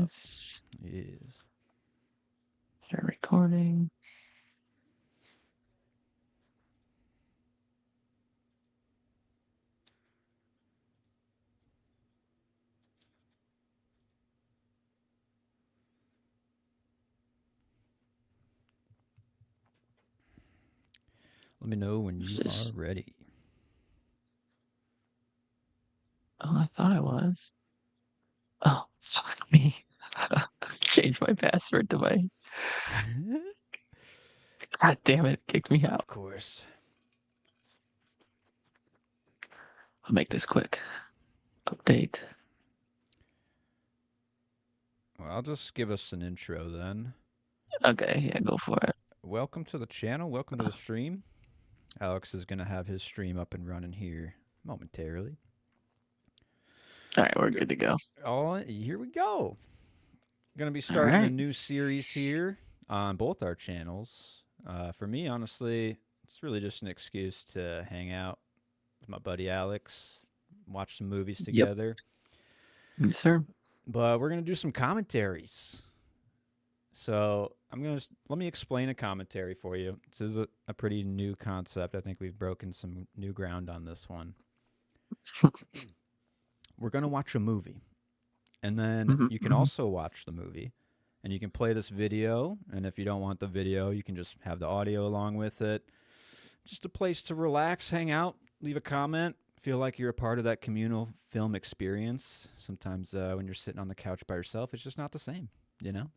this. Yes. Start recording. Let me know when What's you are this? ready. Oh, I thought I was. Oh, fuck me. Changed my password to my. God damn it. Kicked me Of out. course. I'll make this quick. Update. Well, I'll just give us an intro then. Okay, yeah, go for it. Welcome to the channel. Welcome to the stream. Alex is going to have his stream up and running here momentarily. All right, we're good to go. Oh, here we go. Going to be All starting a right. new series here on both our channels. For me, honestly, it's really just an excuse to hang out with my buddy Alex, watch some movies Yep. together. Yes, sir. But we're going to do some commentaries. So let me explain a commentary for you. This is a pretty new concept. I think we've broken some new ground on this one. We're going to watch a movie, and then Mhm, you can mhm. also watch the movie, and you can play this video. And if you don't want the video, you can just have the audio along with it. Just a place to relax, hang out, leave a comment, feel like you're a part of that communal film experience. Sometimes when you're sitting on the couch by yourself, it's just not the same, you know?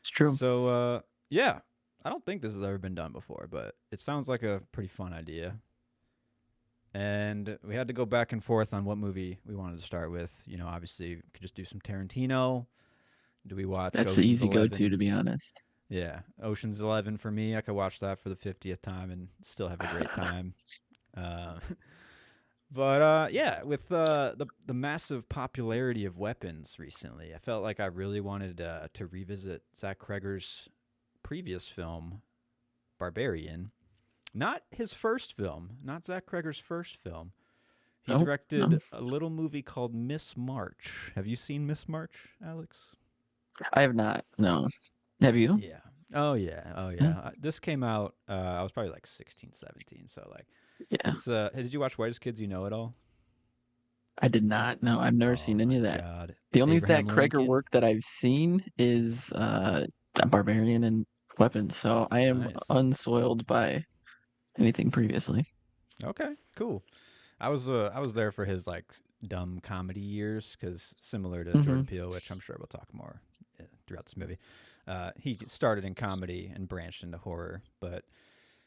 It's true. So, yeah, I don't think this has ever been done before, but it sounds like a pretty fun idea. And we had to go back and forth on what movie we wanted to start with. You know, obviously, we could just do some Tarantino. Do we watch That's the Ocean's easy go-to, 11? to be honest. Yeah, Ocean's 11 for me. I could watch that for the 50th time and still have a great time. Uh, but yeah, with the massive popularity of weapons recently, I felt like I really wanted to revisit Zach Kreger's previous film, Barbarian. Not his first film, not Zach Kreger's first film. He Oh, no. directed a little movie called Miss March. Have you seen Miss March, Alex? I have not. No. Have you? Yeah. Oh yeah. Oh Yeah. yeah. This came out. I was probably like 16, 17. So like, Yeah. it's. Did you watch Whitest Kids You Know It All? I did not. No, I've never Oh seen any my of that. God. The only Zach Abraham Kreger Lincoln. work that I've seen is Barbarian and Weapons, so I am Nice. unsoiled by anything previously. Okay. Cool. I was there for his like dumb comedy years because similar to Hmm. Jordan Peele, which I'm sure we'll talk more throughout this movie. He started in comedy and branched into horror, but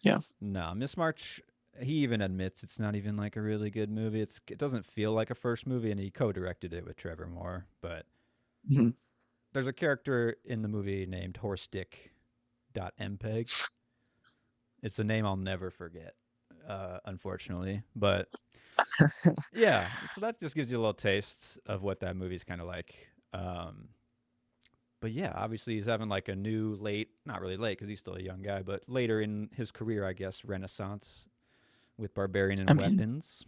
Yeah. no, Miss March. He even admits it's not even like a really good movie. It doesn't feel like a first movie, and he co-directed it with Trevor Moore. But Hmm. there's a character in the movie named Horstick MPEG. It's a name I'll never forget, unfortunately. But yeah, so that just gives you a little taste of what that movie's kind of like. Um, but yeah, obviously he's having like a new late, not really late because he's still a young guy, but later in his career, I guess, renaissance with Barbarian I and mean, Weapons.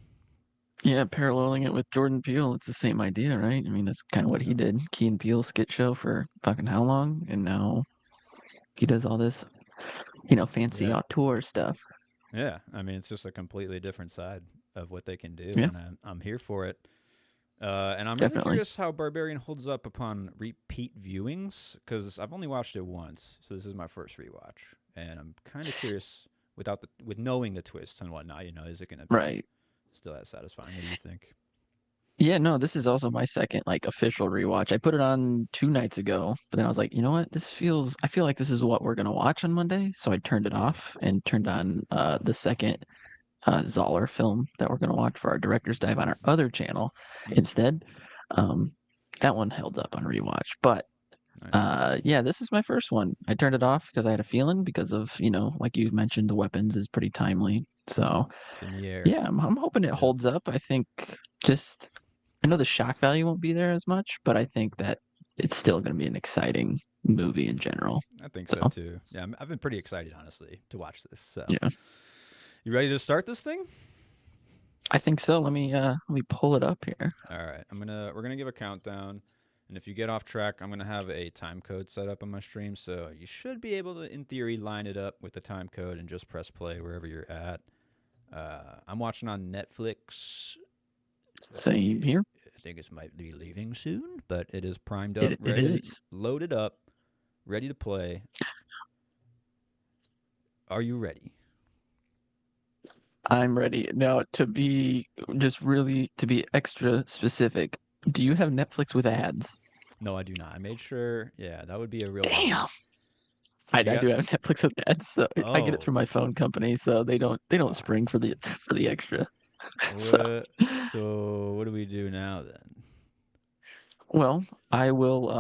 yeah, paralleling it with Jordan Peele, it's the same idea, right? I mean, that's kind of what he Yeah. did. Key and Peele skit show for fucking how long? And now he does all this, fancy Yeah. auteur stuff. Yeah. I mean, it's just a completely different side of what they can do, Yeah, and I'm here for it. And I'm really definitely. curious how Barbarian holds up upon repeat viewings because I've only watched it once, so this is my first rewatch, and I'm kind of curious with knowing the twists and whatnot. You know, is it going to be Right. still as satisfying? What do you think? Yeah, no, this is also my second like official rewatch. I put it on 2 nights ago, but then I was like, you know what? I feel like this is what we're gonna watch on Monday. So I turned it Yeah. off and turned on the second Zoller film that we're gonna watch for our director's dive on our other channel Mm, instead. Um, that one held up on rewatch, but nice. yeah, this is my first one. I turned it off because I had a feeling because of, like you mentioned, the weapons is pretty timely. So It's in the air. yeah, I'm hoping it Yep. holds up. I think just I know the shock value won't be there as much, but I think that it's still going to be an exciting movie in general. I think so So too. Yeah, I've been pretty excited, honestly, to watch this. So, yeah, you ready to start this thing? I think so. Let me pull it up here. All right. We're gonna give a countdown. And if you get off track, I'm gonna have a time code set up on my stream, so you should be able to, in theory, line it up with the time code and just press play wherever you're at. I'm watching on Netflix. Same here. I think it might be leaving soon, but it is primed up, It ready, is. loaded up, ready to play. Are you ready? I'm ready. Now, to be extra specific, do you have Netflix with ads? No, I do not. I made sure. Yeah, that would be a real bummer. Damn. I You do got. have Netflix with ads, so I get it Oh, through my phone company, so they don't wow. spring for the extra. So, What? So what do we do now then? well, I will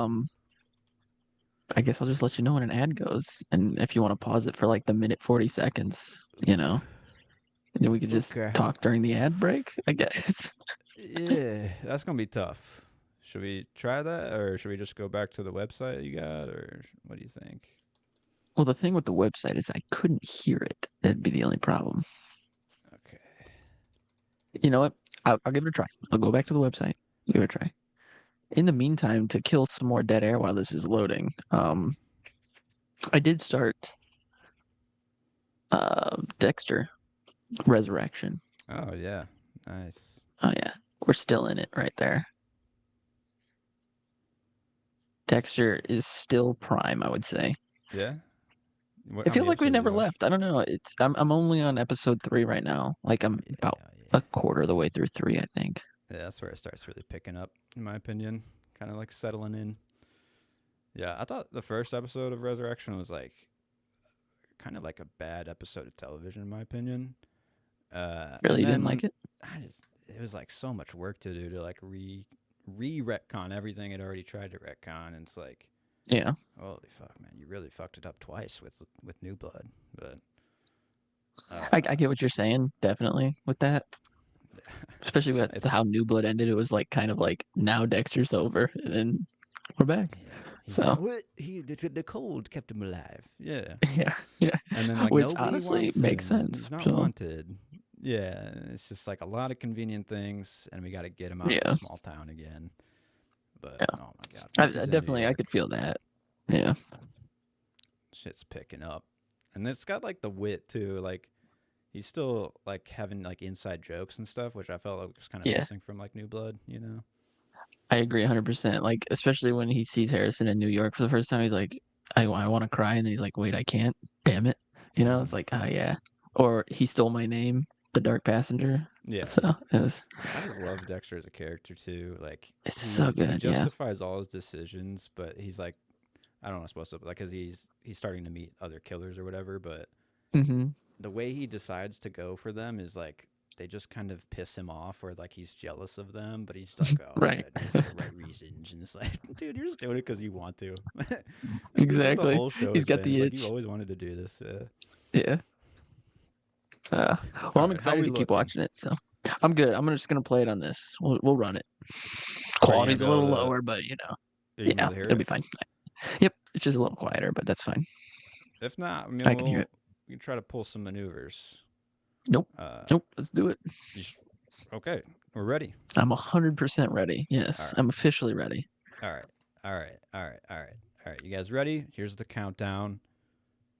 I guess I'll just let you know when an ad goes, and if you want to pause it for like the minute 40 seconds, you know, and then we could just Okay. talk during the ad break, I guess. Yeah, that's gonna be tough. Should we try that, or should we just go back to the website you got, or what do you think? Well, the thing with the website is I couldn't hear it. That'd be the only problem. Okay. You know what? I'll give it a try. I'll go back to the website, give it a try. In the meantime, to kill some more dead air while this is loading, I did start Dexter Resurrection. Oh yeah, nice. Oh yeah, we're still in it right there. Dexter is still prime, I would say. Yeah. What? It How feels many like we episodes did never you watch? left. I don't know. I'm only on episode 3 right now. Like Oh I'm yeah, about oh a yeah. quarter of the way through 3, I think. Yeah, that's where it starts really picking up, in my opinion. Kind of like settling in. Yeah, I thought the first episode of Resurrection was like kind of like a bad episode of television, in my opinion. Really, And you didn't then like it? I just it was like so much work to do to like re retcon everything it already tried to retcon, and it's like, Yeah. holy fuck, man, you really fucked it up twice with New Blood. But I get what you're saying, definitely with that. Especially with I how New Blood ended. It was like kind of like now Dexter's over and then we're back. yeah, he's So dead. What? The cold kept him alive. Yeah, yeah, yeah. and then like Which nobody honestly wants makes him. sense. He's not So wanted. Yeah, it's just like a lot of convenient things, and we got to get him out of a yeah, small town again. But yeah. oh my god, once I he's in New definitely I York, could feel that. Yeah. shit's picking up, and it's got like the wit too. Like he's still like having like inside jokes and stuff, which I felt like was kind of Yeah. missing from like New Blood. You know? I agree 100%. Like, especially when he sees Harrison in New York for the first time, he's like, I want to cry. And then he's like, wait, I can't. Damn it. You know, it's Mm-hmm. like, oh, yeah. Or he stole my name, the Dark Passenger. Yeah, So I just love Dexter as a character too. Like it's so he good. Yeah. justifies all his decisions, but he's like, I don't know, supposed to like because he's starting to meet other killers or whatever. But Hmm. the way he decides to go for them is like they just kind of piss him off, or like he's jealous of them, but he's like, oh, I Right. gotta do it for the right reasons, and it's like, dude, you're just doing it because you want to. Like this is what the Exactly. whole show He's has got been. It's the like you itch. always wanted to do this. Yeah. Well, All I'm right, how excited we to keep looking? watching it. So I'm good. Just going to play it on this. We'll run it. Are you gonna Quality's be a able little to? lower, but Are you gonna be yeah, able to hear it'll it? be fine. Yep. It's just a little quieter, but that's fine. If not, I mean, I can hear it. we can try to pull some maneuvers. Nope. Uh, Nope. Let's do it. okay, we're ready. I'm 100% ready. All Yes, right, I'm officially ready. all right, all right, all right, all right, all right. You guys ready? Here's the countdown.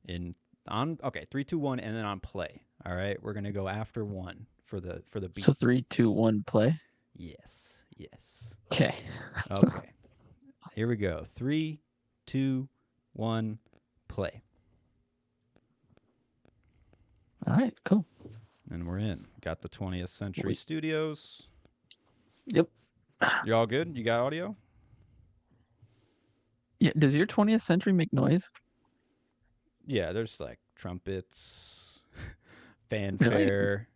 In on okay, 3, 2, 1, and then on play. All right, we're gonna go after one for the So beat. three, two, one, play. Yes, yes. Okay. Okay, here we go. 3, 2, 1, play. All right. Cool. And we're in. Got the 20th Century We, Studios. yep. You all good? You got audio? Yeah. Does your 20th century make noise? Yeah, there's like trumpets, Really? fanfare.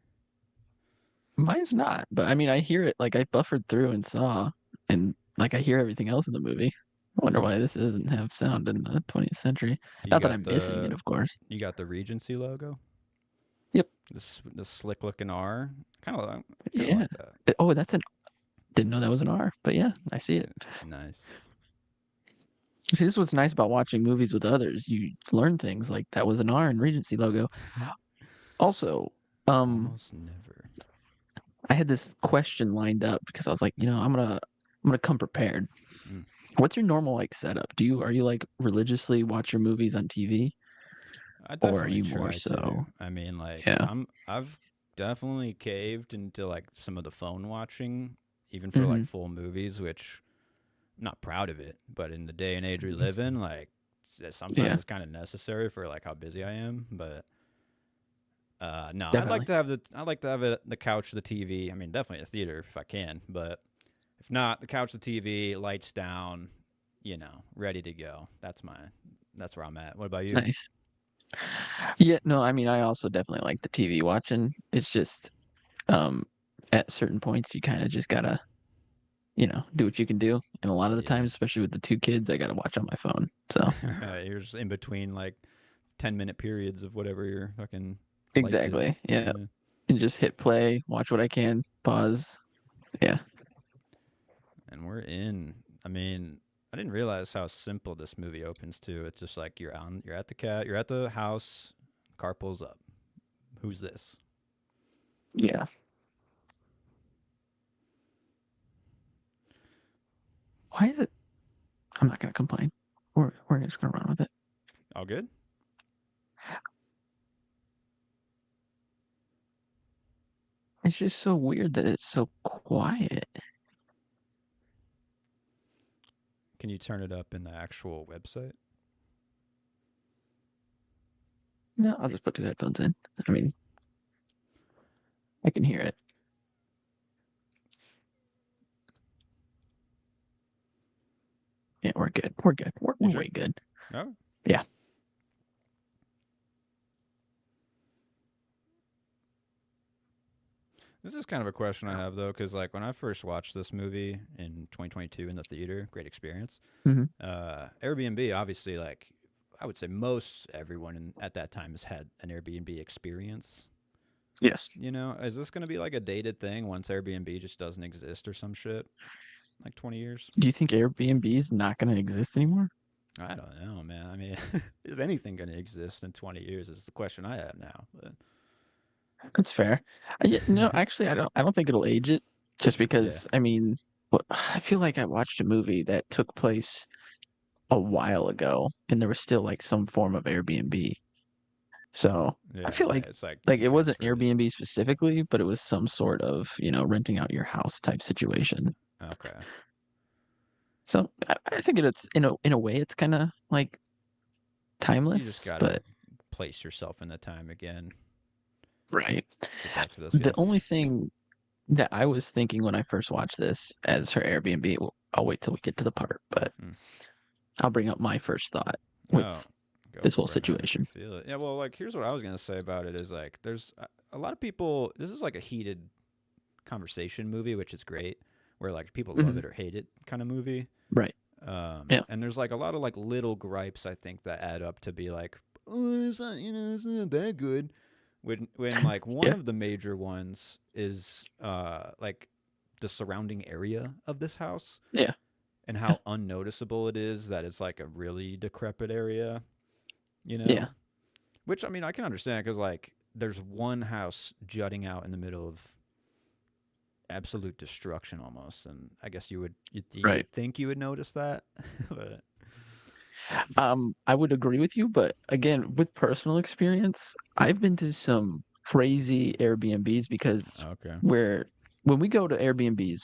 Mine's not. But I mean, I hear it. Like I buffered through and saw, and like I hear everything else in the movie. I wonder Hmm. why this doesn't have sound in the 20th century. You Not that got I'm missing it, the of course. you got the Regency logo. Yep. This slick looking R. Kind of Yeah. like that. Oh, that's an. Didn't know that was an R, but yeah, I see it. Nice. See, this is what's nice about watching movies with others. You learn things like that was an R in Regency logo. Also, um, Almost never. I had this question lined up because I was like, I'm gonna come prepared. Mm. What's your normal like setup? Are you like religiously watch your movies on TV, I or are definitely you more try to. so? I mean, like Yeah. I've definitely caved into like some of the phone watching, even for like Hmm. full movies, which I'm not proud of it, but in the day and age we live in, like sometimes Yeah, it's kind of necessary for like how busy I am. But no, definitely. I like to have it the couch, the TV. I mean, definitely a theater if I can, but if not, the couch, the TV, lights down, ready to go. That's where I'm at. What about you? Nice. Yeah, no, I mean, I also definitely like the TV watching. It's just, um, at certain points, you kind of just gotta, do what you can do. And a lot of the Yeah. times, especially with the two kids, I gotta watch on my phone. So, You're just in between like 10-minute periods of whatever your fucking life is. exactly. Yeah. Yeah. And just hit play, watch what I can, pause. Yeah. And we're in. I mean, I didn't realize how simple this movie opens to. It's just like you're at the house, car pulls up. Who's this? Yeah. Why is it? I'm not gonna complain. We're just gonna run with it. All good? It's just so weird that it's so quiet. Can you turn it up in the actual website? No, I'll just put two headphones in. I mean, I can hear it. Yeah, we're good. We're good. We're, You we're sure? way good. No. Yeah. This is kind of a question I have though, because like when I first watched this movie in 2022 in the theater, great experience. Hmm. Airbnb, obviously, like I would say most everyone at that time has had an Airbnb experience. Yes. Is this going to be like a dated thing once Airbnb just doesn't exist or some shit? Like 20 years? Do you think Airbnb is not going to exist anymore? I don't know, man. I mean, is anything going to exist in 20 years? Is the question I have now. But That's fair. Yeah, no, actually, I don't think it'll age it, just yeah, because. I mean, I feel like I watched a movie that took place a while ago, and there was still like some form of Airbnb. So I yeah, feel yeah. It's like you like can it wasn't transfer it. Airbnb specifically, but it was some sort of renting out your house type situation. Okay. So I think it's in a way it's kind of like You just timeless, got to but place yourself in the time again. right. Get back to those The feelings. only thing that I was thinking when I first watched this as her Airbnb, well, I'll wait till we get to the part, but Hmm. I'll bring up my first thought with Oh, go this whole for it, man. If you situation. feel it. Yeah. Well, like here's what I was gonna say about it is like there's a lot of people. This is like a heated conversation movie, which is great. Where like people love Hmm. it or hate it kind of movie. Right. Yeah. And there's like a lot of like little gripes I think that add up to be like, oh, it's not that good. When like one Yeah. of the major ones is like the surrounding area of this house Yeah. and Yeah. how unnoticeable it is that it's like a really decrepit area, you Yeah. know? Which I mean I can understand because like there's one house jutting out in the middle of absolute destruction almost, and I guess Right. you'd think you would notice that, but I would agree with you, but again, with personal experience, I've been to some crazy Airbnbs because okay, where when we go to Airbnbs,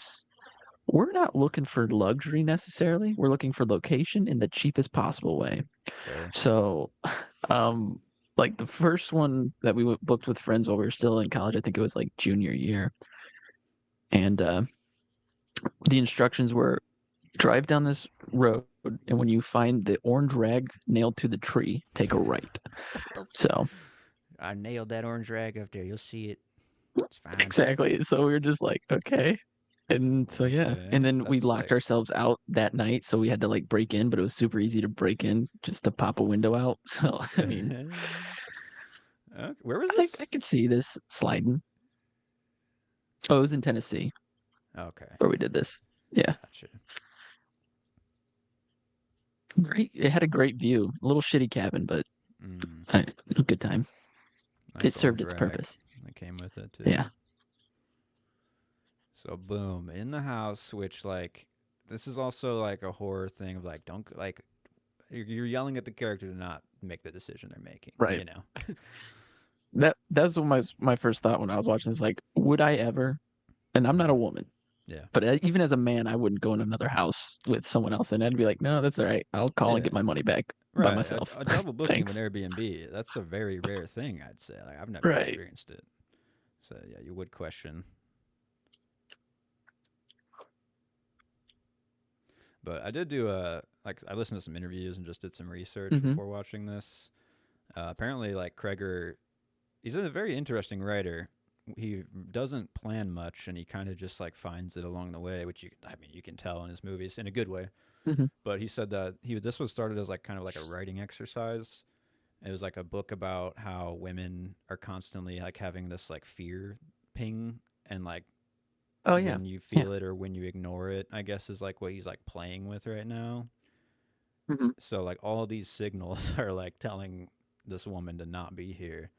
we're not looking for luxury necessarily. We're looking for location in the cheapest possible way. fair. So, um, like the first one that we booked with friends while we were still in college, I think it was like junior year, and the instructions were drive down this road, and when you find the orange rag nailed to the tree, take a right. What the? So I nailed that orange rag up there. You'll see it. It's fine. exactly. So we were just like, okay. And so yeah, and Okay, then we that's locked like. ourselves out that night, so we had to like break in, but it was super easy to break in just to pop a window out. So I mean, Okay, where was I this? I could see this sliding. Oh, it was in Tennessee Okay, where we did this. Yeah, gotcha. great. It had a great view. A little shitty cabin, but Mm, it was a good time. It nice served orange its rag purpose. that came with it too. Yeah. So boom, in the house, which like this is also like a horror thing of like don't like you're yelling at the character to not make the decision they're making. Right. You know. That's what my first thought when I was watching this. Like, would I ever? And I'm not a Mhm. woman, Yeah. but even as a man, I wouldn't go in another house with someone else, and I'd be like, no, that's all right. I'll call and Yeah. get my money back by Right. myself. A double booking of an Thanks. Airbnb, that's a very rare thing, I'd say. Like, I've never Right. experienced it. So, yeah, you would question. But I did do like, I listened to some interviews and just did some research Hmm. before watching this. Apparently, like, Kreger, he's a very interesting writer. He doesn't plan much and he kind of just, like, finds it along the way, which I mean, you can tell in his movies in a good way. Hmm. But he said that this was started as, like, kind of like a writing exercise. It was like a book about how women are constantly like having this like fear ping and like Oh yeah. when you Yeah. feel it or when you ignore it, I guess is like what he's like playing with right now. Hmm. So like all these signals are like telling this woman to not be here.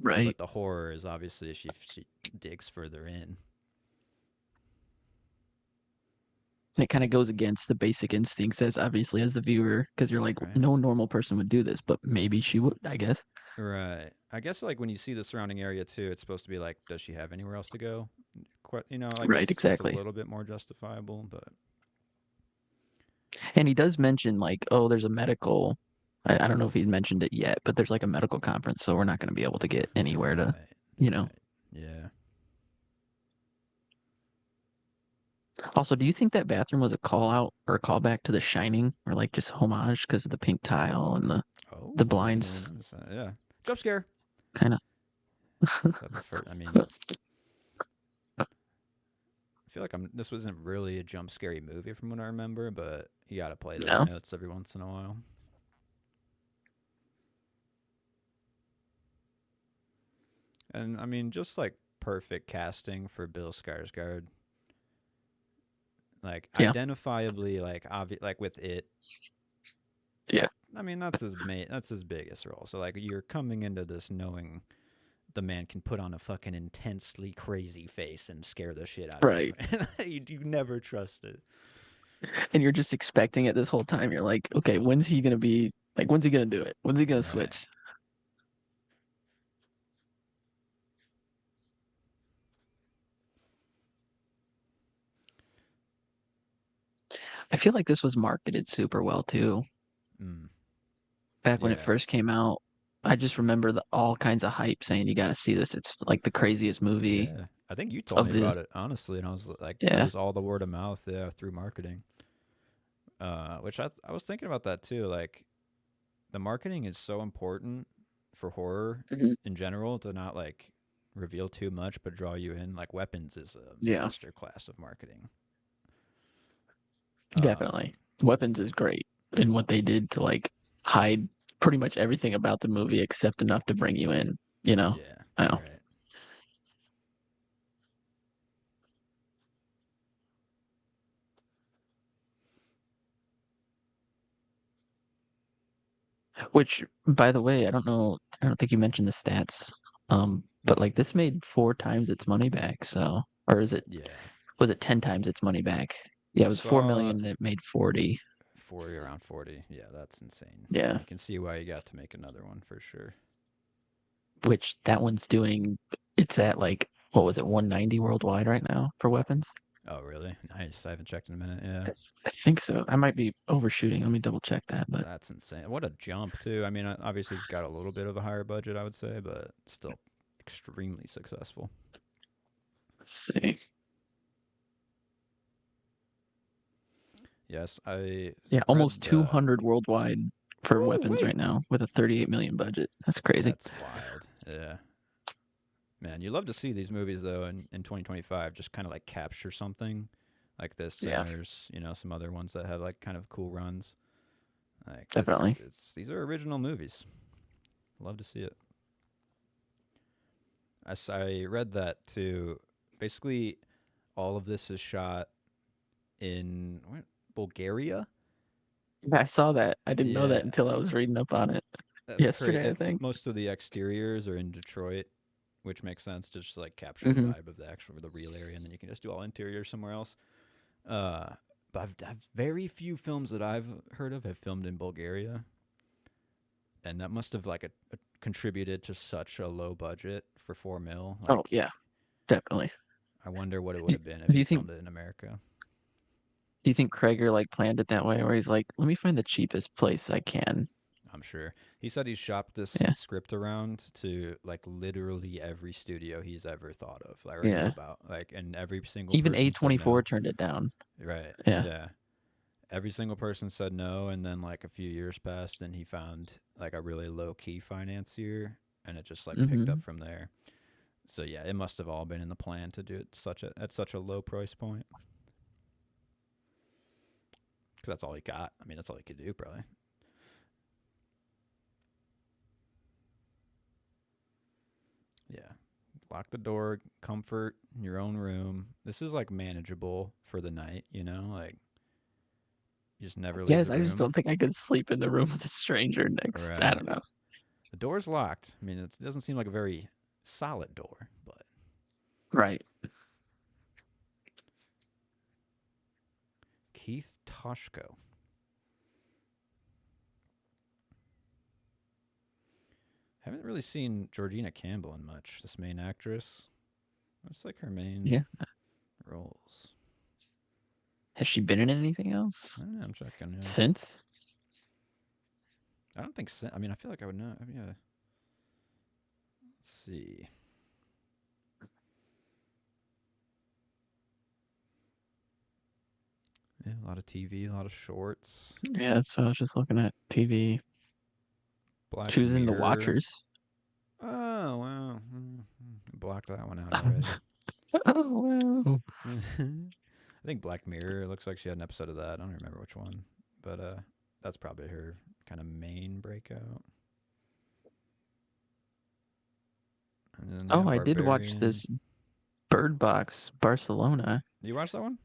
Right. But the horror is obviously she digs further in. And it kind of goes against the basic instincts as obviously as the viewer, because you're like, Right. no normal person would do this, but maybe she would, I guess. Right. I guess like when you see the surrounding area too, it's supposed to be like, does she have anywhere else to go? You know, like Right, it's a exactly. little bit more justifiable, but And he does mention like, oh, there's a medical. I don't know if he's mentioned it yet, but there's like a medical conference, so we're not going to be able to get anywhere to, right, you know. right, yeah. Also, do you think that bathroom was a call out or a callback to The Shining, or like just homage because of the pink tile and the Oh, I didn't even blinds, notice that. Yeah, jump scare. kind of? Is that the first? I mean, I feel like I'm. This wasn't really a jump scary movie from what I remember, but you got to play those No. notes every once in a while. And I mean, just like perfect casting for Bill Skarsgård. Like Yeah. identifiably, like like with it. Yeah. I mean, that's his biggest role. So like you're coming into this knowing the man can put on a fucking intensely crazy face and scare the shit out of you. Right. And you never trust it. And you're just expecting it this whole time. You're like, okay, when's he gonna be like? When's he gonna do it? When's he gonna Right. switch? I feel like this was marketed super well too. Mm. Back when it Yeah. first came out, I just remember the all kinds of hype saying you got to see this. It's like the craziest movie Yeah. I think you told of me the about it honestly, and I was like, it yeah. was all the word of mouth, yeah, through marketing. Which I was thinking about that too. Like the marketing is so important for horror Mhm. in general to not like reveal too much but draw you in. Like Weapons is a Yeah, master class of marketing. definitely. Weapons is great in what they did to like hide pretty much everything about the movie except enough to bring you in, you know. Yeah. I know. Right. Which, by the way, I don't know. I don't think you mentioned the stats. But like this made 4 times its money back. So, or is it Yeah. was it 10 times its money back? Yeah, I it was four saw million and it made 40. 40 around 40. Yeah, that's insane. Yeah, You can see why you got to make another one for sure. which that one's doing. It's at like what was it, 190 worldwide right now for weapons? Oh, really? Nice. I haven't checked in a minute. Yeah. I think so. I might be overshooting. Let me double check that. But That's insane. What a jump, too. I mean, obviously, it's got a little bit of a higher budget, I would say, but still extremely successful. let's see. Yes, I Yeah, almost read. 200 worldwide for Woo, weapons wait. right now with a 38 million budget. That's crazy. That's wild. Yeah. Man, you love to see these movies, though, in 2025 just kind of like capture something like this. And Yeah, there's, some other ones that have like kind of cool runs. Like, definitely. these are original movies. Love to see it. I read that too. Basically, all of this is shot in what, Bulgaria. Yeah, I saw that. I didn't know that Yeah, until I was reading up on it that's great. yesterday, I think. Most of the exteriors are in Detroit, which makes sense to just like capture the Hmm. vibe of the real area, and then you can just do all interior somewhere else. Uh, But I've very few films that I've heard of have filmed in Bulgaria, and that must have like a contributed to such a low budget for 4 mil. Oh Like, yeah, definitely. I wonder what it would Do, have been if do he you think filmed it in America. do you think Krager like planned it that way, where he's like, let me find the cheapest place I can? I'm sure he said he shopped this Yeah, script around to like literally every studio he's ever thought of, like, or knew yeah. about, like, and every single Even person said A24 no. turned it down. Right? Yeah. Yeah. Every single person said no, and then like a few years passed, and he found like a really low key financier, and it just like picked up Hmm. from there. So yeah, it must have all been in the plan to do it at such a low price point, because that's all he got. I mean, that's all he could do, probably. Yeah. Lock the door, comfort in your own room. This is like manageable for the night, you know? Like, you just never leave Yes, the I just room. don't think I could sleep in the room with a stranger next. I Right. don't know. The door's locked. I mean, it doesn't seem like a very solid door, but Right. Keith Toshko. Haven't really seen Georgina Campbell in much, this main actress. What's like her main Yeah. roles? Has she been in anything I else don't know, I'm checking, yeah. since? I don't think so. I mean, I feel like I would know. I mean, yeah. Let's see. Yeah, a lot of TV, a lot of shorts. Yeah, that's what I was just looking at TV. She Black was in The Mirror. Watchers. Oh, wow. Blocked that one out already. Oh wow. I think Black Mirror. It looks like she had an episode of that. I don't remember which one, but that's probably her kind of main breakout. And then yeah, Oh, I did watch Barbarian. this Bird Box Barcelona. You watch that one?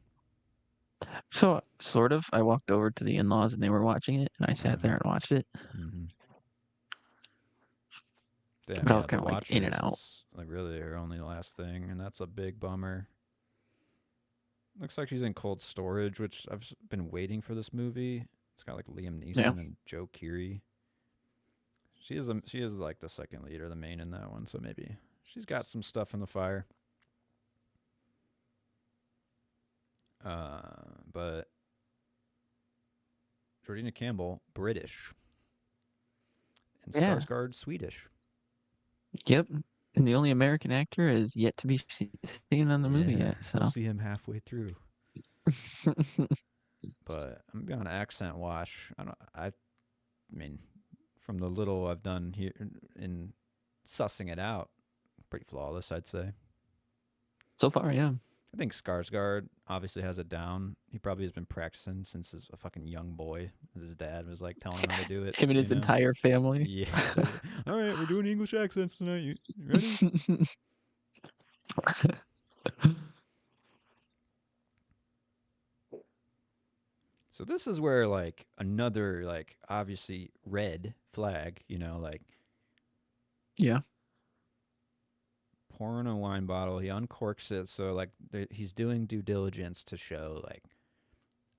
So sort of. I walked over to the in-laws and they were watching it, and I sat there and watched it. Mm-hmm. Damn, But I was yeah. The kind of like in and Watchers out. is like really her only last thing, and that's a big bummer. Looks like she's in cold storage, which I've been waiting for this movie. It's got like Liam Yeah. Neeson and Joe Keery. She is like the second lead or the main in that one, so maybe she's got some stuff in the fire. But Georgina Campbell, British, and Yeah. Skarsgård, Swedish. Yep. And the only American actor is yet to be seen on the movie Yeah, yet. we'll So. see him halfway through. But I'm gonna be on accent wash. I mean, from the little I've done here in sussing it out, pretty flawless, I'd say. So far, yeah. I think Skarsgård obviously has it down. He probably has been practicing since he's a fucking young boy. His dad was like telling him how to do it, Him and you his know? entire family. Yeah. All right, we're doing English accents tonight. You ready? So this is where like another like obviously red flag, you know, like Yeah. pouring a wine bottle. He uncorks it, so like he's doing due diligence to show like,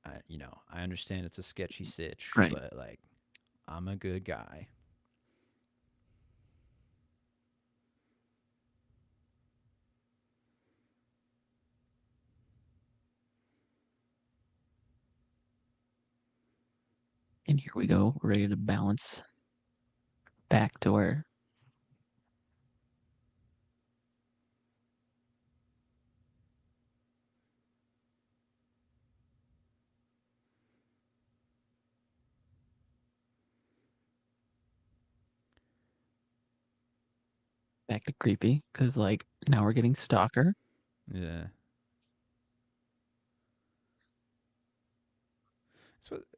I understand it's a sketchy sitch, Right. but like I'm a good guy. And here we go. We're ready to balance back to where back to creepy because like now we're getting stalker. Yeah.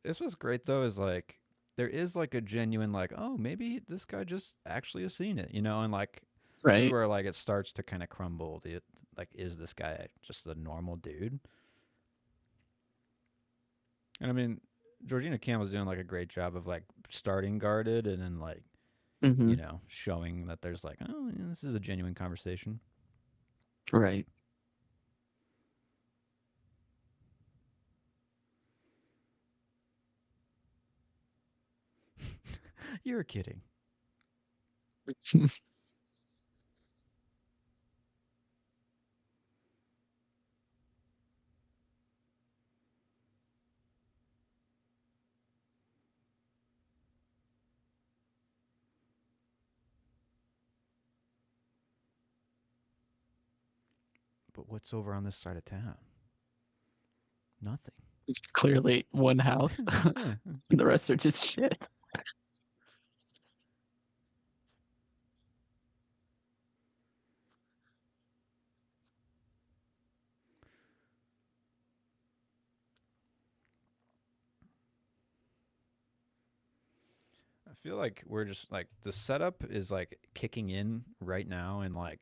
This was great though. Is like there is like a genuine like, oh, maybe this guy just actually has seen it, you know, and like this is Right. where like it starts to kind of crumble. Like, is this guy just a normal dude? And I mean, Georgina Campbell's doing like a great job of like starting guarded and then like, Mm-hmm. showing that there's like, oh, yeah, this is a genuine conversation. Right. You're kidding. But what's over on this side of town? Nothing. Clearly, one house. Yeah. The rest are just shit. I feel like we're just like the setup is like kicking in right now, and like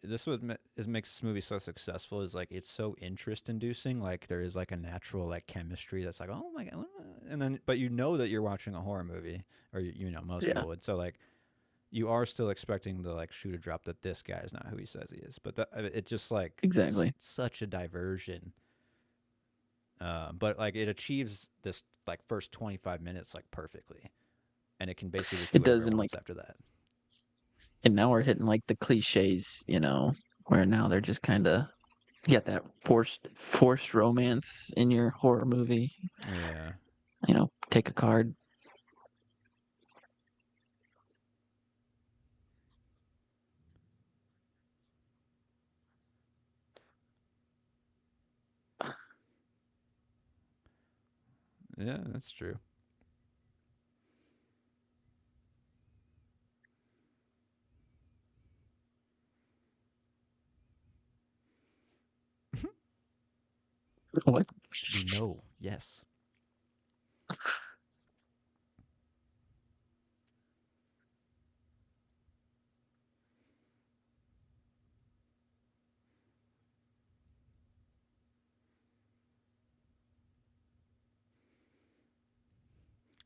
this what makes this movie so successful is like it's so interest inducing. Like there is like a natural like chemistry that's like oh my god, and then but you know that you're watching a horror movie, or you know most Yeah, people would. So like you are still expecting the like shoe to drop that this guy is not who he says he is, but it just like exactly. such a diversion. But like it achieves this like first 25 minutes like perfectly, and it can basically just do It whatever does, it and wants like, after that. and now we're hitting like the cliches, where now they're just kind of you got that forced romance in your horror movie. Yeah. Take a card. Yeah, that's true. What? We know. Yes.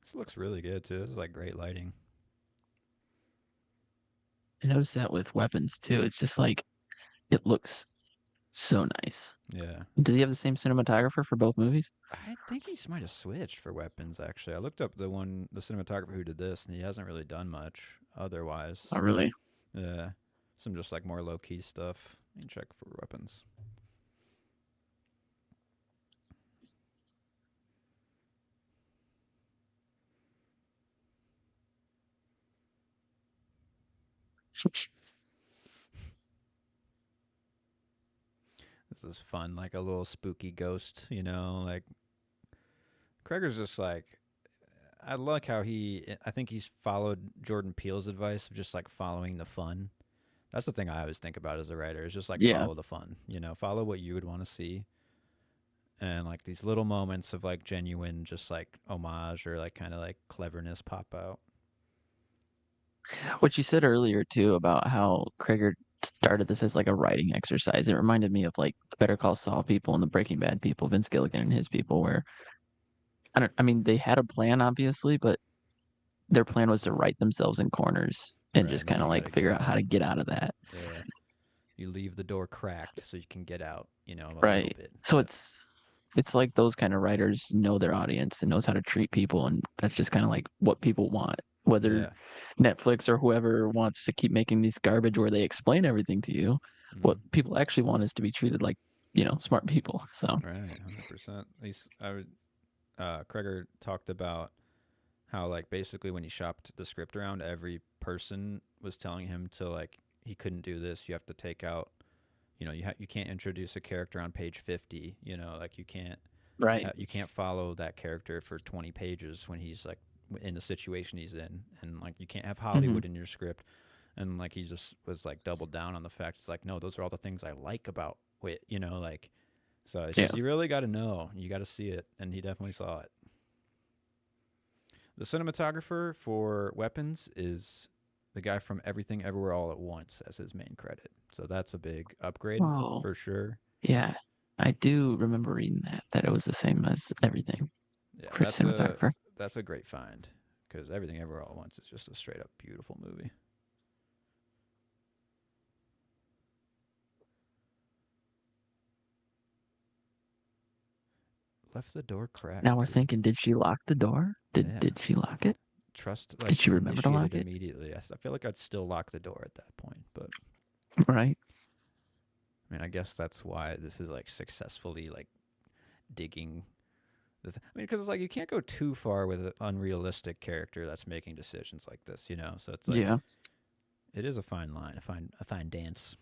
This looks really good too. This is like great lighting. I noticed that with weapons too. It's just like it looks so nice. Yeah. Does he have the same cinematographer for both movies? I think he might have switched for weapons actually. I looked up the cinematographer who did this, and he hasn't really done much otherwise. Not really. Yeah. Some just like more low key stuff. You can check for weapons. This is fun, like a little spooky ghost, you know, like Kreger's just like I like how I think he's followed Jordan Peele's advice of just like following the fun. That's the thing I always think about as a writer is just like Yeah. follow the fun, you know, follow what you would want to see. And like these little moments of like genuine, just like homage or like kind of like cleverness pop out. What you said earlier too about how Krieger started this as like a writing exercise. It reminded me of like the Better Call Saul people and the Breaking Bad people, Vince Gilligan and his people, where I mean they had a plan obviously, but their plan was to write themselves in corners and Right. just And then kind of you got like to get figure out how out. to get out of that. Yeah. You leave the door cracked so you can get out, you know, a little Right. bit. So Yeah. it's like those kind of writers know their audience and knows how to treat people, and that's just kind of like what people want. Whether Yeah. Netflix or whoever wants to keep making these garbage where they explain everything to you, what Mm. people actually want is to be treated like, smart people. So, Right. 100%. He's, I would, Kreger talked about how like basically when he shopped the script around, every person was telling him to like he couldn't do this. You have to take out. You know, you can't introduce a character on page 50. You know, like right. you can't follow that character for 20 pages when he's like in the situation he's in, and like you can't have Hmm. Hollywood in your script. And like he just was like doubled down on the fact it's like no, those are all the things I like about Wit. You know, like so it's just Yeah. you really got to know, you got to see it, and he definitely saw it. The cinematographer for Weapons is the guy from Everything Everywhere All at Once as his main credit. So that's a big upgrade Oh, for sure. yeah. I do remember reading that it was the same as everything Yeah, for cinematographer. that's a great find because Everything Everywhere All at Once is just a straight up beautiful movie. Left the door Now cracked we're too. thinking, did she lock the door? Did Yeah. did she lock it? trust Did like you remember to initiated lock it? immediately. I feel like I'd still lock the door at that point, but Right. I mean, I guess that's why this is like successfully like digging this. I mean, because it's like you can't go too far with an unrealistic character that's making decisions like this, you know. So it's like Yeah. it is a fine line, a fine dance.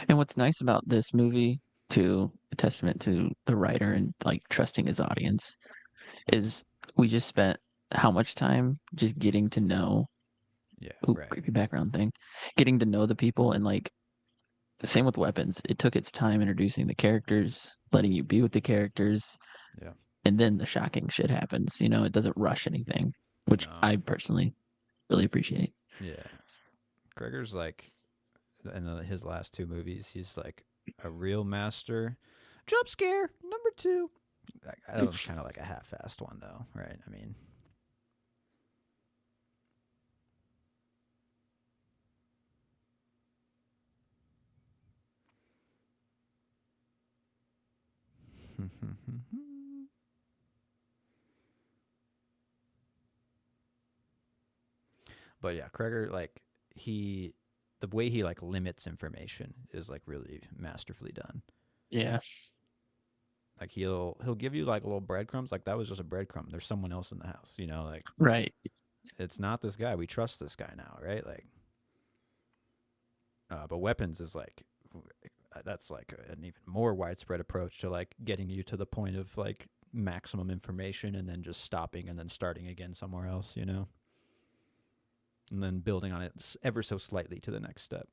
And what's nice about this movie, to a testament to the writer and like trusting his audience, is we just spent how much time just getting to know, Yeah, ooh, right. creepy background thing, getting to know the people, and like same with weapons. It took its time introducing the characters, letting you be with the characters, Yeah. and then the shocking shit happens. You know, it doesn't rush anything, which No. I personally really appreciate. Yeah. Gregor's like in his last two movies, he's like a real master. Jump scare number two. That one's kind of like a half-assed one, though, right? I mean, but yeah, Kreger like he the way he like limits information is like really masterfully done. Yeah. Like he'll give you like little breadcrumbs. Like that was just a breadcrumb. There's someone else in the house. You know, like Right. it's not this guy. We trust this guy now, right? Like, but weapons is like that's like an even more widespread approach to like getting you to the point of like maximum information and then just stopping and then starting again somewhere else. You know, and then building on it ever so slightly to the next step.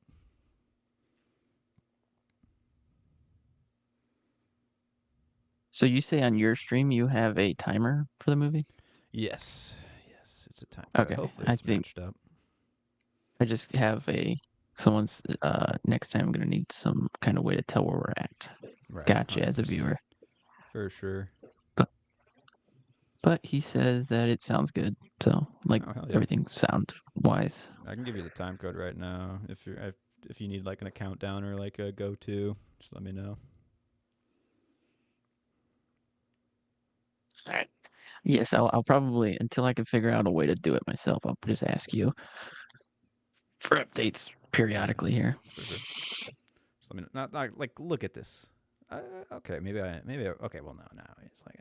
So you say on your stream you have a timer for the movie? Yes, yes, it's a time code. Okay. Hopefully, I it's think matched up. I just have a someone's next time I'm gonna need some kind of way to tell where we're at. Right, Gotcha hundred as a percent viewer. for sure. But but he says that it sounds good. So like Oh hell yeah! everything sound wise. I can give you the time code right now if you need like a countdown or like a go to. Just let me know. All right. Yes, I'll probably until I can figure out a way to do it myself, I'll just ask you for updates Yeah, periodically here. for sure. Just let me know. Not like look at this. Okay, okay. Well, no, it's like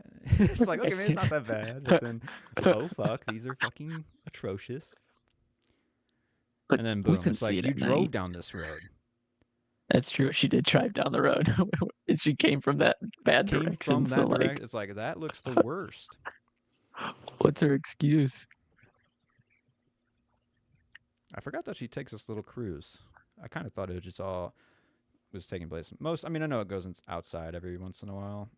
it's like okay, maybe it's not that bad. But then, oh fuck, these are fucking atrocious. But And then we boom, couldn't it's see like it you at night. drove down this road, That's true. She did drive down the road, and she came from that bad came direction. from So that like, direct. It's like that looks the worst. what's her excuse? I forgot that she takes this little cruise. I kind of thought it was just all was taking place. Most, I mean, I know it goes outside every once in a while.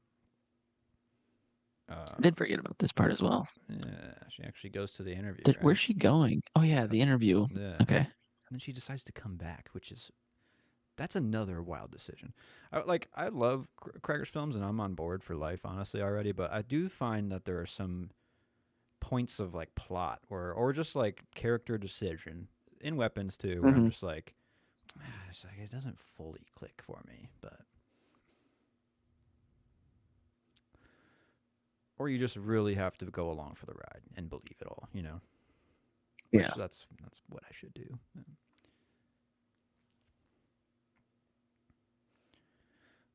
I did forget about this part as well. Yeah, she actually goes to the interview, Where's right? she going? Oh yeah, the interview. Yeah. And Okay. then she decides to come back, which is that's another wild decision. I love Cracker's films, and I'm on board for life, honestly, already. But I do find that there are some points of like plot or just like character decision in Weapons too, where I'm Hmm. just like, it's like it doesn't fully click for me, but or you just really have to go along for the ride and believe it all, you know. Yeah. Which that's what I should do.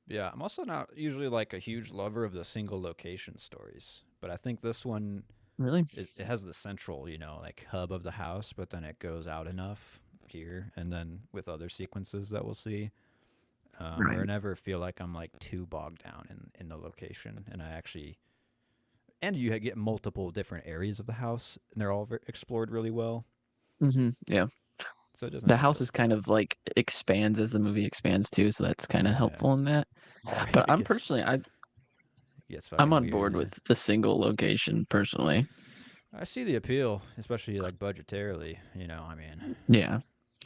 Yeah, I'm also not usually like a huge lover of the single location stories, but I think this one Really? it has the central, you know, like hub of the house, but then it goes out enough here and then with other sequences that we'll see, where I Right. never feel like I'm like too bogged down in the location, and I actually and you get multiple different areas of the house, and they're all explored really well, Yeah. so it doesn't The ever house feel is kind stagnant. of like expands as the movie expands too, so that's kind of Yeah, helpful in that. right. But I'm personally, It gets I'm fucking on weird. board Yeah, with the single location personally. I see the appeal, especially like budgetarily. You know, I mean, Yeah.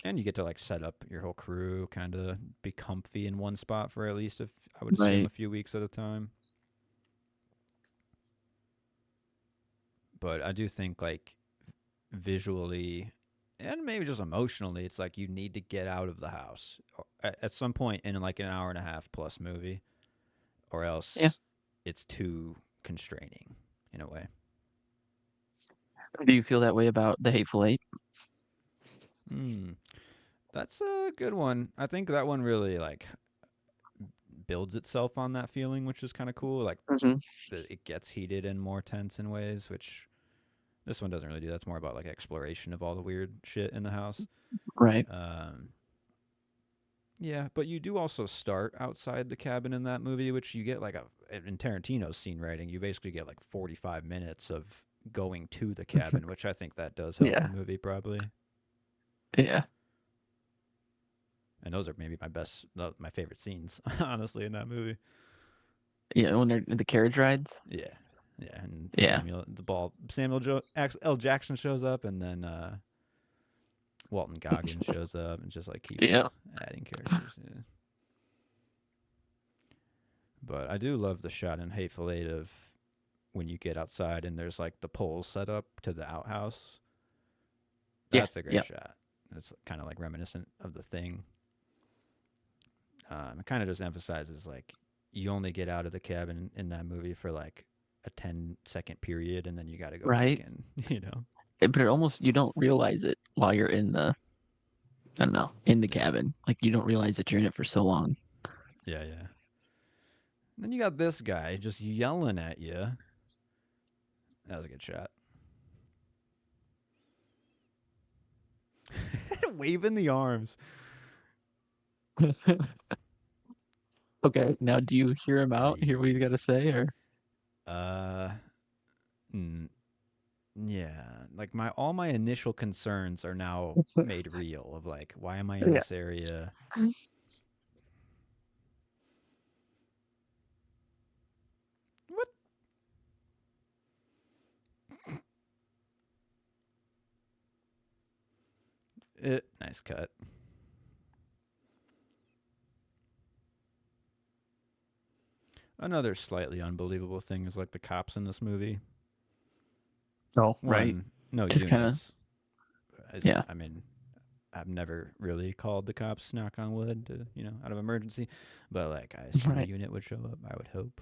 and you get to like set up your whole crew, kind of be comfy in one spot for at least, if I would assume, a Right. few weeks at a time. But I do think like visually and maybe just emotionally, it's like you need to get out of the house at some point in like an hour and a half plus movie, or Yeah. else it's too constraining. in a way. Do you feel that way about the Hateful Eight? Hmm. That's a good one. I think that one really like builds itself on that feeling, which is kind of cool. Like Hmm. it gets heated and more tense in ways, which this one doesn't really do. That's more about like exploration of all the weird shit in the house. Right. Um, yeah, but you do also start outside the cabin in that movie, which you get like a in Tarantino's scene writing. You basically get like 45 minutes of going to the cabin, which I think that does help the Yeah. movie probably. Yeah. And those are maybe my favorite scenes, honestly, in that movie. Yeah. When they're in the carriage rides. Yeah, yeah, and Yeah. Samuel L. Jackson shows up, and then Walton Goggins shows up, and just like keeps Yeah. adding characters. Yeah. But I do love the shot in Hateful Eight of when you get outside and there's like the poles set up to the outhouse. Yeah. That's a great Yeah. shot. It's kind of like reminiscent of the thing. It kind of just emphasizes like you only get out of the cabin in that movie for like a 10-second period, and then you got to go back Right. in. You know? But it almost you don't realize it while you're in the I don't know in the Yeah, cabin. Like you don't realize that you're in it for so long. yeah, yeah. And then you got this guy just yelling at you. That was a good shot. Waving the arms. Okay. Now, do you hear him out? Hear what he's got Aye. to say, or Uh, mm, yeah. Like my all my initial concerns are now made real. Of like, why am I in yeah. this area? What? Nice cut. Another slightly unbelievable thing is like the cops in this movie. Oh, right. One, no Just kind of units. I, yeah. I mean, I've never really called the cops, knock on wood, to, out of emergency. But like, I assume a Right. unit would show up. I would hope.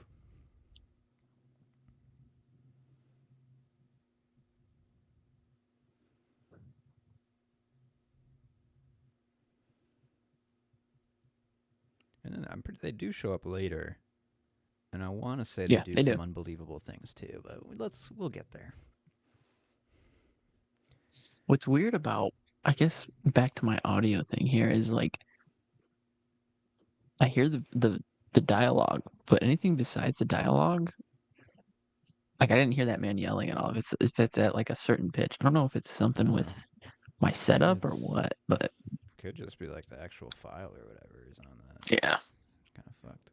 And then they do show up later, and I want to say they Yeah, do they do. some unbelievable things too. But we'll get there. What's weird about, I guess, back to my audio thing here is like I hear the dialogue, but anything besides the dialogue, like I didn't hear that man yelling at all. If it's at like a certain pitch, I don't know if it's something with Oh, my maybe setup or it's what, but could just be like the actual file or whatever is on that. yeah, It's kind of fucked.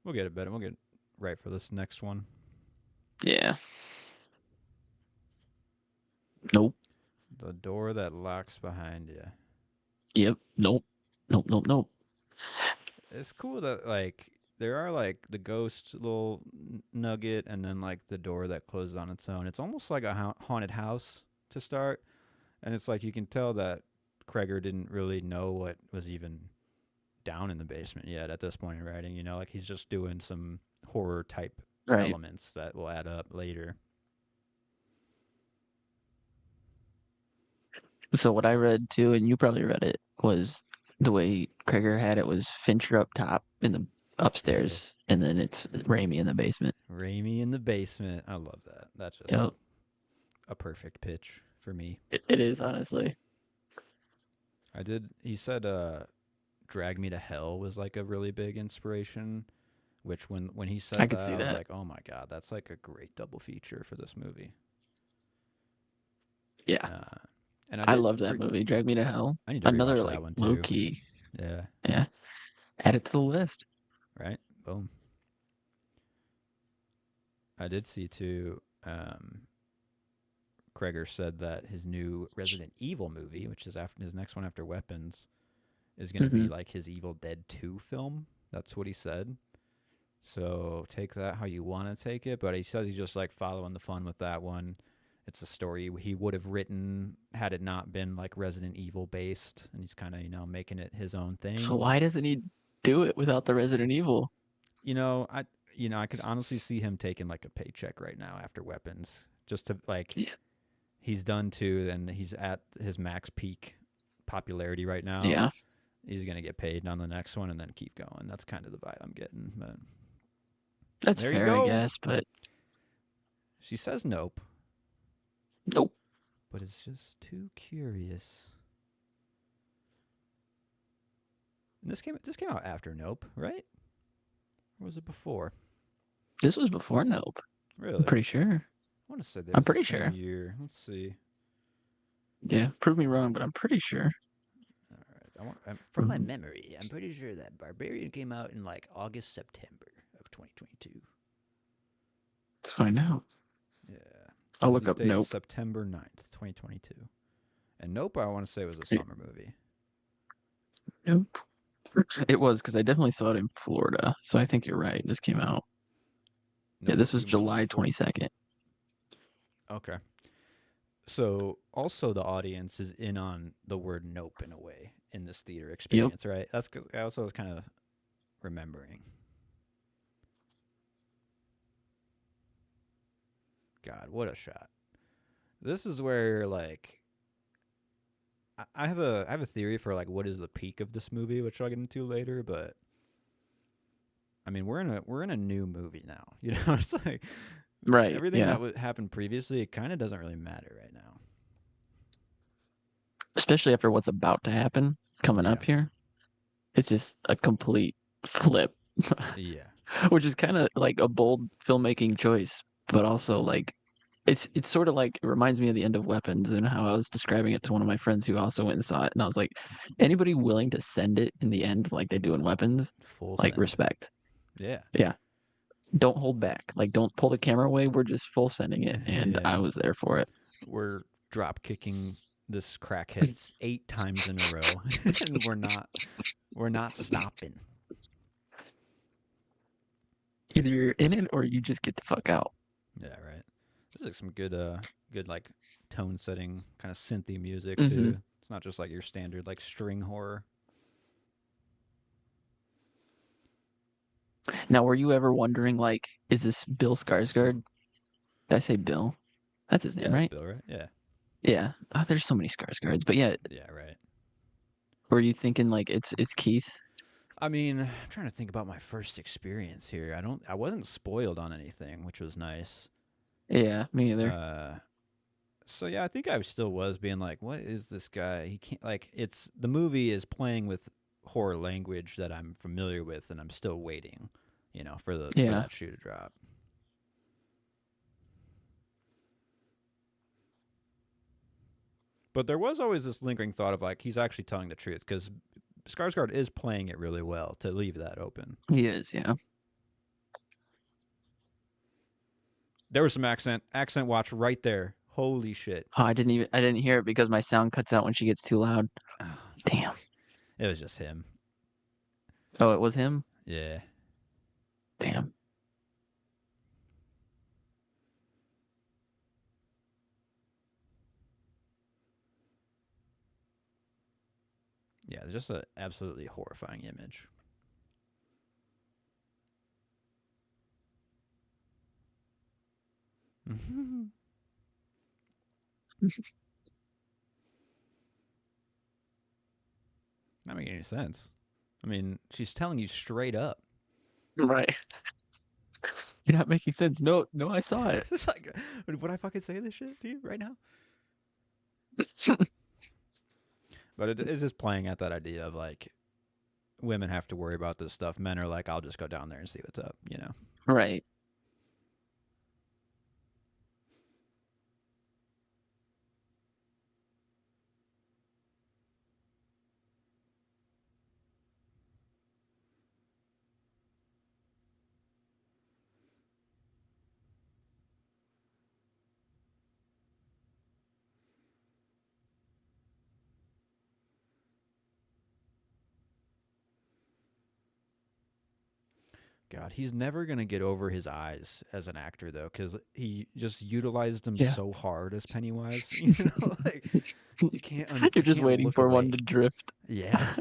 We'll get it better. We'll get right for this next one. yeah, nope, The door that locks behind you. yep, nope, nope, nope, nope. It's cool that like there are like the ghost little nugget, and then like the door that closes on its own. It's almost like a haunted house to start, and it's like you can tell that Kreger didn't really know what was even down in the basement yet at this point in writing. Like he's just doing some horror type Right. elements that will add up later. So what I read too, and you probably read it, was the way Krieger had it was Fincher up top in the upstairs, and then it's Raimi in the basement. Raimi in the basement. I love that. That's just Yep, a perfect pitch for me. it is honestly. I did. He said, "Drag Me to Hell" was like a really big inspiration. Which when he I said could that, see I was that. like, "Oh my god, that's like a great double feature for this movie." Yeah, Uh, and I I did. loved that movie. Drag Me to Hell. I need to Another rewatch like that one low too. key. Yeah. Yeah, add it to the list. Right. Boom. I did see too. Kreger said that his new Resident Evil movie, which is after his next one after Weapons, is going to be Hmm. like his Evil Dead 2 film. That's what he said. So take that how you want to take it, but he says he's just like following the fun with that one. It's a story he would have written had it not been like Resident Evil based, and he's kind of making it his own So thing. why doesn't he do it without the Resident Evil? You know, I I could honestly see him taking like a paycheck right now after Weapons, just to like Yeah. he's done two, and he's at his max peak popularity right now. Yeah. He's gonna get paid on the next one and then keep going. That's kind of the vibe I'm getting. But That's there you fair, I go. guess, but She says nope, nope. but it's just too curious. And this came out after Nope, right? Or was it before? This was before nope. I'm Really? I pretty sure. want to say they I'm was the pretty same sure. year. Let's see. Yeah, prove me wrong, but I'm pretty sure. All right. From my memory, I'm pretty sure that Barbarian came out in like August, September of 2022. Let's find out. Yeah. I'll look Release up date nope. September 9th, 2022. And Nope, I want to say was a summer movie. Nope. It was because I definitely saw it in Florida. So I think you're right. This came out. Yeah, Nope, a this was few months July before. 22nd. Okay. So also the audience is in on the word nope in a way in this theater Yep. experience, right? That's I also was kind of remembering. God, what a shot! This is where like I have a theory for like what is the peak of this movie, which I'll get into later. But I mean, we're in a new movie now. It's like Right. everything that Yeah. happened previously, it kind of doesn't really matter right now. Especially after what's about to happen coming Yeah, up here. It's just a complete flip, yeah, which is kind of like a bold filmmaking choice, but also like it's sort of like it reminds me of the end of Weapons and how I was describing it to one of my friends who also went and saw it, and I was like, anybody willing to send it in the end like they do in Weapons, full like send. respect. Yeah, Yeah, don't hold back. Like don't pull the camera away. We're just full sending it, and yeah. I was there for it. We're drop kicking this crackhead 8 times in a row, and we're not stopping. Either you're in it or you just get the fuck out. Yeah, right. This is like some good like tone setting kind of synthy music Hmm. too. It's not just like your standard like string horror. Now, were you ever wondering like, is this Bill Skarsgård? Did I say Bill? That's his name, Yeah, that's right? Bill, right? Yeah, Yeah. Oh, there's so many Skarsgårds, but yeah, yeah, right. were you thinking like it's Keith? I mean, I'm trying to think about my first experience here. I wasn't spoiled on anything, which was nice. Yeah, me either. Uh, so yeah, I think I still was being like, what is this guy? He can't like it's the movie is playing with horror language that I'm familiar with, and I'm still waiting, for Yeah. that shoe to drop. But there was always this lingering thought of like he's actually telling the truth because Skarsgård is playing it really well to leave that open. He is, yeah. There was some accent watch right there. Holy shit! Oh, I didn't hear it because my sound cuts out when she gets too loud. Oh, Damn. it was just him. Oh, it was him? Yeah. Damn. Yeah, just an absolutely horrifying image. Not making any sense. I mean, she's telling you straight up. Right. You're not making sense. No, no, I saw it. It's like, would I fucking say this shit to you right now? But it is just playing at that idea of like women have to worry about this stuff. Men are like, I'll just go down there and see what's up. Right. God, he's never gonna get over his eyes as an actor though, because he just utilized them Yeah. so hard as Pennywise. Like You're you just can't waiting look for one away. to drift. Yeah,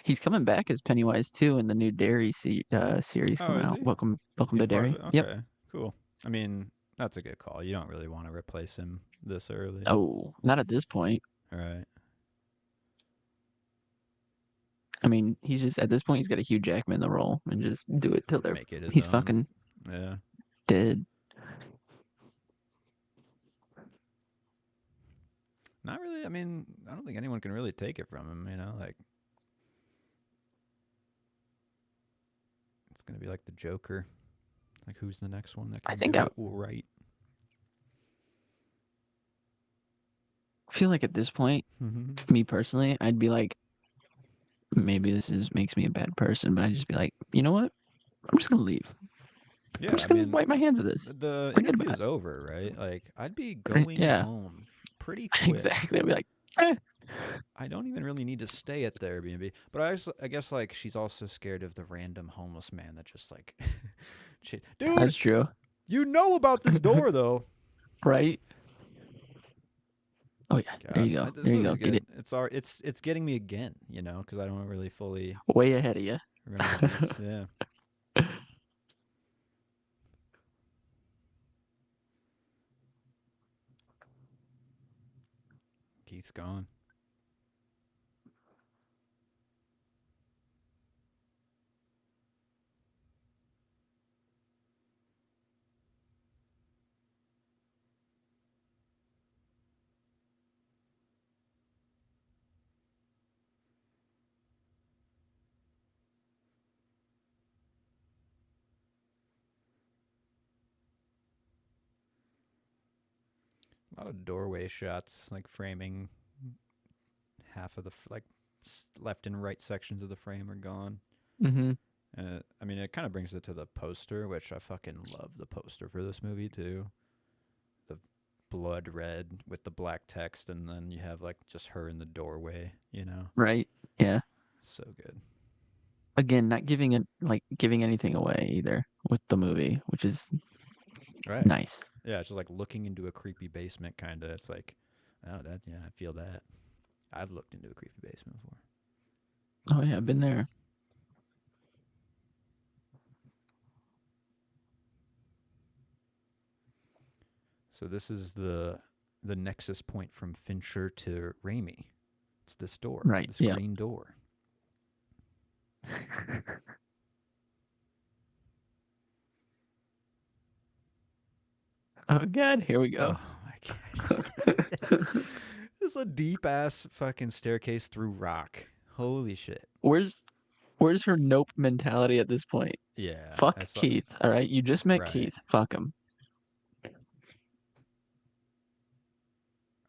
He's coming back as Pennywise too in the new series Oh, coming is out. he? Welcome He's to part of Derry. it. Yep. Okay, cool. I mean, that's a good call. You don't really want to replace him this early. Oh, not at this point. All right. I mean, he's just at this point he's got a Hugh Jackman in the role and just do it till Make it his he's own. fucking Yeah. dead. Not really. I mean, I don't think anyone can really take it from him. Like it's gonna be like the Joker. Like, who's the next one that I can think do I it right? feel like at this point, me personally, I'd be like, maybe this is makes me a bad person, but I'd just be like, you know what? I'm just gonna leave. I'm Yeah, I just gonna mean, wipe my hands of this. the Forget interview about is over, right? Like, I'd be it. going Yeah, home pretty quick. exactly. I'd be like, eh. I don't even really need to stay at the Airbnb, but I guess like she's also scared of the random homeless man that just like, dude, That's true. you know about this door though. Right? Oh yeah, there God, you go. this There you go. movie's Get it good. It's getting me again, because I don't really fully way ahead of you. remember the beats. Yeah, Keith's gone. A lot of doorway shots, like framing half of the left and right sections of the frame are gone. Mm-hmm. I mean, it kind of brings it to the poster, which I fucking love the poster for this movie too. The blood red with the black text, and then you have like just her in the doorway. Right? Yeah. So good. Again, not giving it like giving anything away either with the movie, which is Right. nice. Yeah, it's just like looking into a creepy basement, kind of. It's like, oh, yeah, I feel that. I've looked into a creepy basement before. Oh yeah, I've been there. So this is the nexus point from Fincher to Raimi. It's this door, Right. this Yeah. green door. Oh god, here we go. Oh my god. This is a deep ass fucking staircase through rock. Holy shit. Where's where's her nope mentality at this point? Yeah, I Fuck saw. Keith. All right, you just met Right. Keith. Fuck him.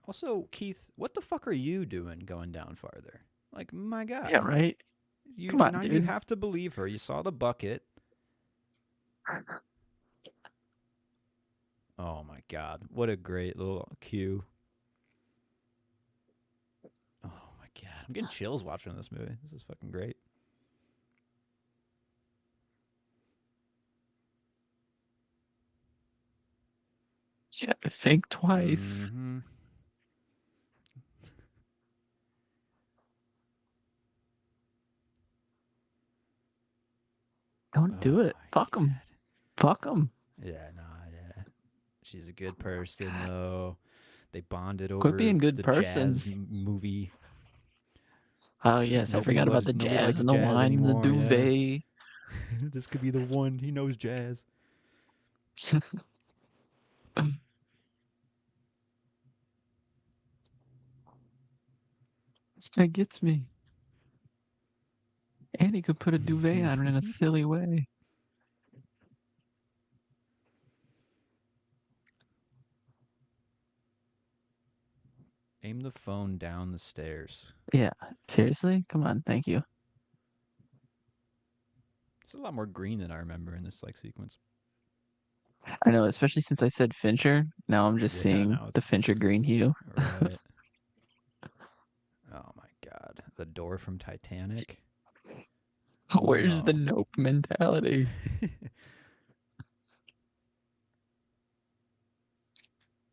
Also, Keith, what the fuck are you doing going down farther? Like, my Yeah, god. right. You Come on, now you dude. have to believe her. You saw the bucket. Oh my god. What a great little cue. Oh my god. I'm getting chills watching this movie. This is fucking great. Yeah, think twice. Mhm. Don't do Oh it. my Fuck him. god. Fuck him. Yeah, nah, yeah. She's a good person though. They bonded Quit over being good the jazz persons. movie. Oh yes, I forgot about the Nobody jazz likes and the jazz wine and the anymore. Yeah. duvet. This could be the one. He knows jazz. This guy gets me. And he could put a duvet on it in a silly way. Aim the phone down the stairs. Yeah, seriously? Come on, thank you. It's a lot more green than I remember in this like sequence. I know, especially since I said Fincher. Now I'm just Yeah, seeing now the it's Fincher green hue. right. Oh my god. The door from Titanic. Oh Where's the no. nope mentality?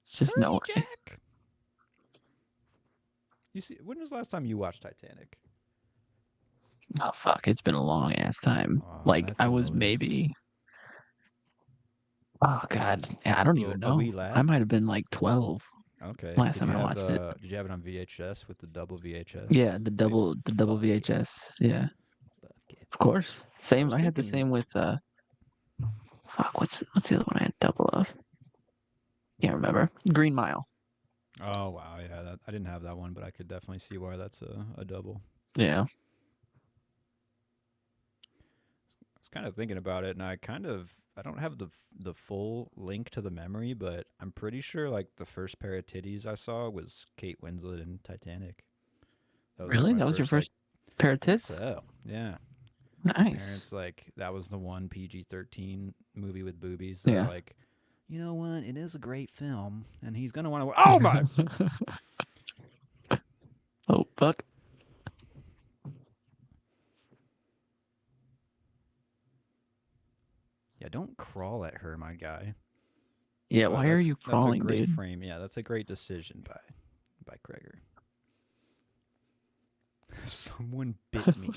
It's just Hurry, no way. Jack. You see, when was the last time you watched Titanic? Oh fuck, it's been a long ass time. Oh, Like that's I on the was list. maybe oh god, yeah, I don't Little even a know. wee I lad. might have been like 12 Okay. last time I watched it. Did you have it on VHS with the double VHS? Yeah, the Tapes? double Fuck yeah. VHS. Yeah, Fuck yeah. of course. I Same. was I had the thinking. same with fuck. What's the other one I had double of? Can't remember. Green Mile. Oh wow, yeah. I didn't have that one, but I could definitely see why that's a double. Yeah. I was kind of thinking about it, and I don't have the full link to the memory, but I'm pretty sure like the first pair of titties I saw was Kate Winslet in Titanic. That was like Really? my That was your first like. first pair of I think tits? so. Yeah. My Nice. parents like that was the one PG-13 movie with boobies. They're Yeah. like, you know what? It is a great film, and he's gonna want to. Oh my! Oh fuck. Yeah, don't crawl at her, my guy. Yeah. But Why are you that's a crawling, great dude? frame. Yeah, that's a great decision by Kreger. Someone bit me.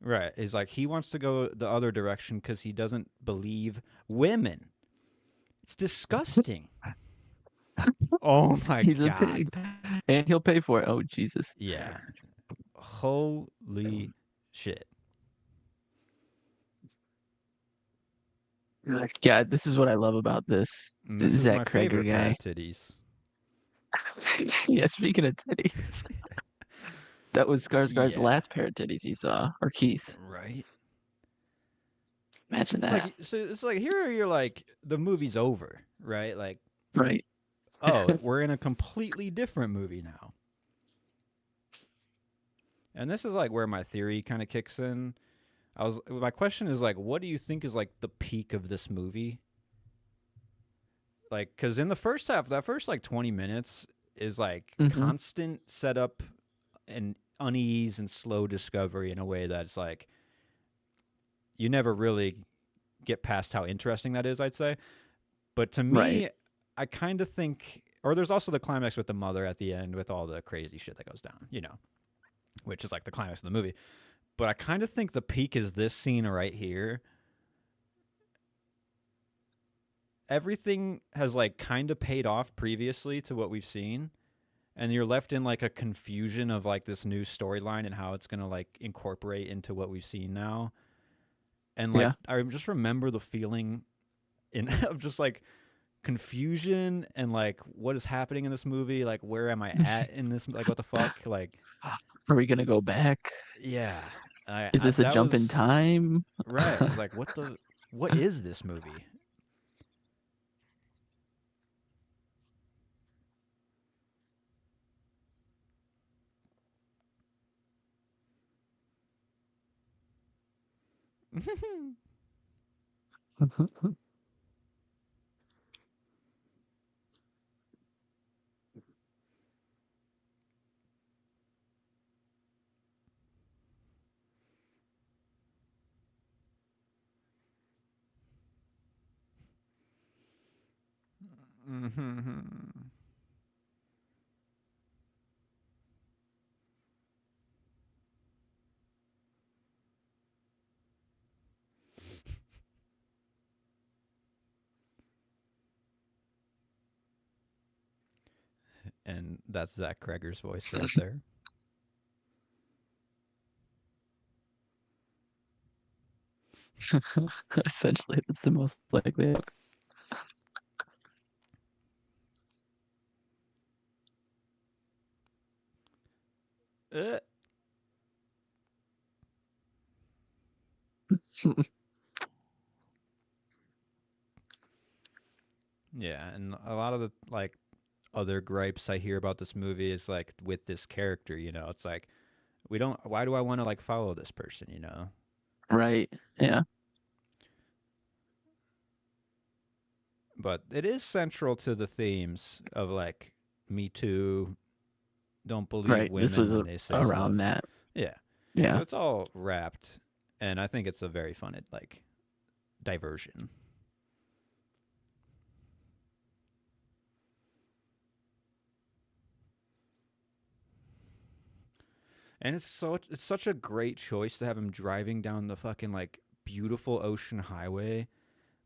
Right. He's like he wants to go the other direction because he doesn't believe women. It's disgusting. Oh my He's a god. pig, and he'll pay for it. Oh Jesus. Yeah. Holy shit. God, this is what I love about this And this is Zach my Kreger favorite pair guy. of titties. Yeah, speaking of titties, that was Skarsgård's Yeah. last pair of titties he saw, or Keith. Right. Imagine It's that, like so it's like here you're like the movie's over, right? Like, right? oh, we're in a completely different movie now. And this is like where my theory kind of kicks in. My question is like what do you think is like the peak of this movie? Like cuz in the first half, that first like 20 minutes is like Hmm. constant setup and unease and slow discovery in a way that's like you never really get past how interesting that is, I'd say. But to Right. me, I kind of think, or there's also the climax with the mother at the end with all the crazy shit that goes down, which is like the climax of the movie. But I kind of think the peak is this scene right here. Everything has like kind of paid off previously to what we've seen. And you're left in like a confusion of like this new storyline and how it's going to like incorporate into what we've seen now. And like, Yeah. I just remember the feeling of just like confusion and like what is happening in this movie, like where am I at in this, like what the fuck, like Are we gonna go back? yeah, Is I this a that jump in was time? right. It's like what is this movie? And that's Zach Kreger's voice right there. Essentially, that's the most likely outcome. uh, yeah, and a lot of the like other gripes I hear about this movie is like with this character, it's like we don't why do I want to like follow this person. Right. Yeah. But it is central to the themes of like Me Too, don't believe Right. This women was when they say around stuff. that. Yeah. So Yeah. it's all wrapped and I think it's a very fun like diversion. And it's such a great choice to have him driving down the fucking like beautiful ocean highway.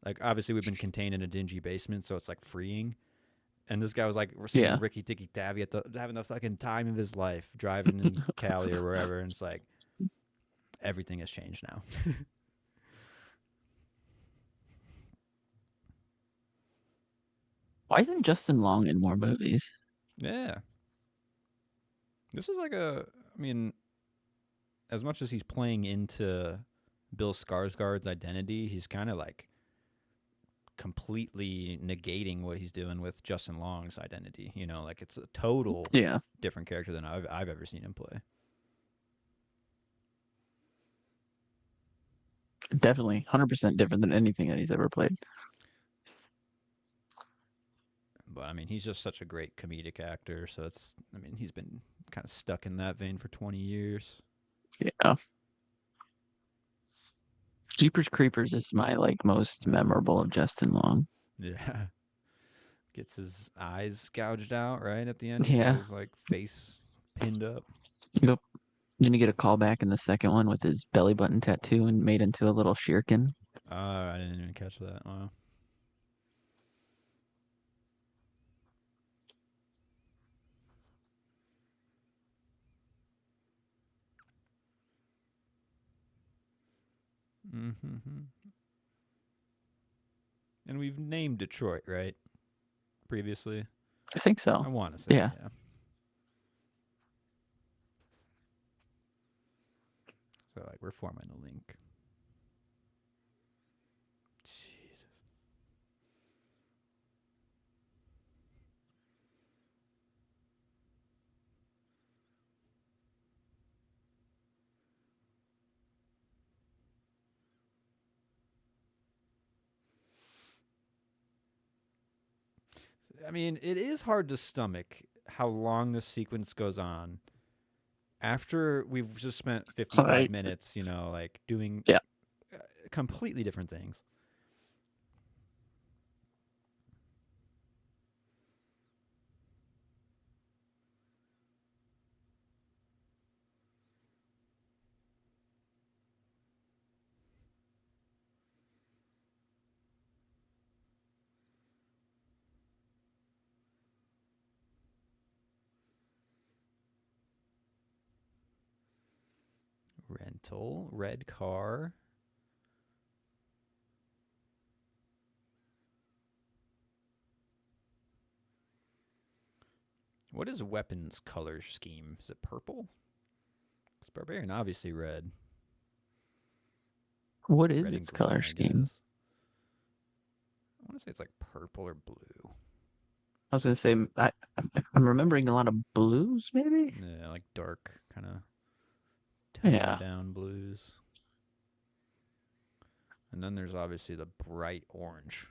Like obviously we've been contained in a dingy basement, so it's like freeing. And this guy was like we're singing Yeah. Ricky Tikki Tavi having the fucking time of his life driving in Cali or wherever, and it's like everything has changed now. Why isn't Justin Long in more movies? Yeah, this was like a. I mean, as much as he's playing into Bill Skarsgård's identity, he's kind of like completely negating what he's doing with Justin Long's identity. You know, like it's a total Yeah, different character than I've ever seen him play. definitely 100% different than anything that he's ever played. But I mean, he's just such a great comedic actor. So it's, I mean, he's been kind of stuck in that vein for 20 years. Yeah. Jeepers Creepers is my like most Oh, memorable of Justin Long. yeah. Gets his eyes gouged out, right? At the end, he's got Yeah. his like face pinned up. Yep. Then you get a call back in the second one with his belly button tattoo and made into a little shirkin. I didn't even catch that. Wow. Mm-hmm. And we've named Detroit, right? Previously. I think I so. want to say, Yeah. yeah. So, like, we're forming a link. Jesus. I mean, it is hard to stomach how long this sequence goes on after we've just spent 55 Right. minutes, you know, like doing Yeah. completely different things. Rental, red car. What is weapons color scheme? Is it purple? It's Barbarian, obviously red. What is Red and its green, color I scheme? guess. I want to say it's like purple or blue. I was gonna say I'm remembering a lot of blues, maybe. Yeah, like dark, kind of toned Yeah. down blues. And then there's obviously the bright orange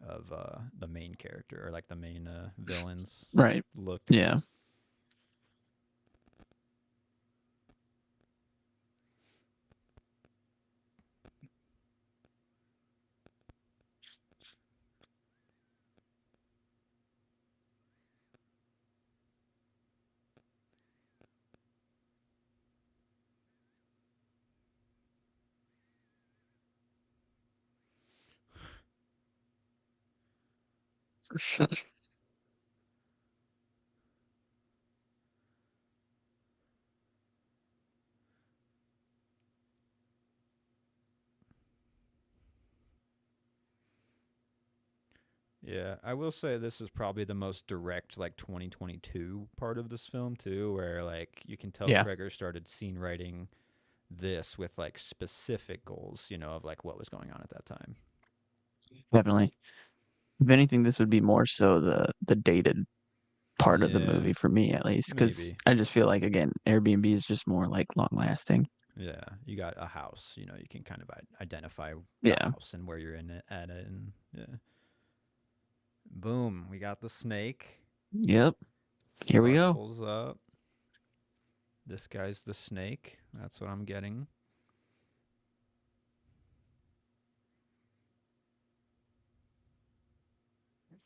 of the main character or like the main villain's Right. look. Yeah. Yeah, I will say this is probably the most direct, like 2022 part of this film too, where like you can tell Yeah. Kreger started scene writing this with like specific goals, you know, of like what was going on at that time. Definitely. If anything, this would be more so the dated part of the Yeah, movie for me, at least, because maybe. I just feel like again, Airbnb is just more like long lasting. Yeah, you got a house, you know, you can kind of identify the Yeah. house and where you're in it at it, and yeah. Boom, we got the snake. Yep. Here we Car go. pulls up. This guy's the snake. That's what I'm getting.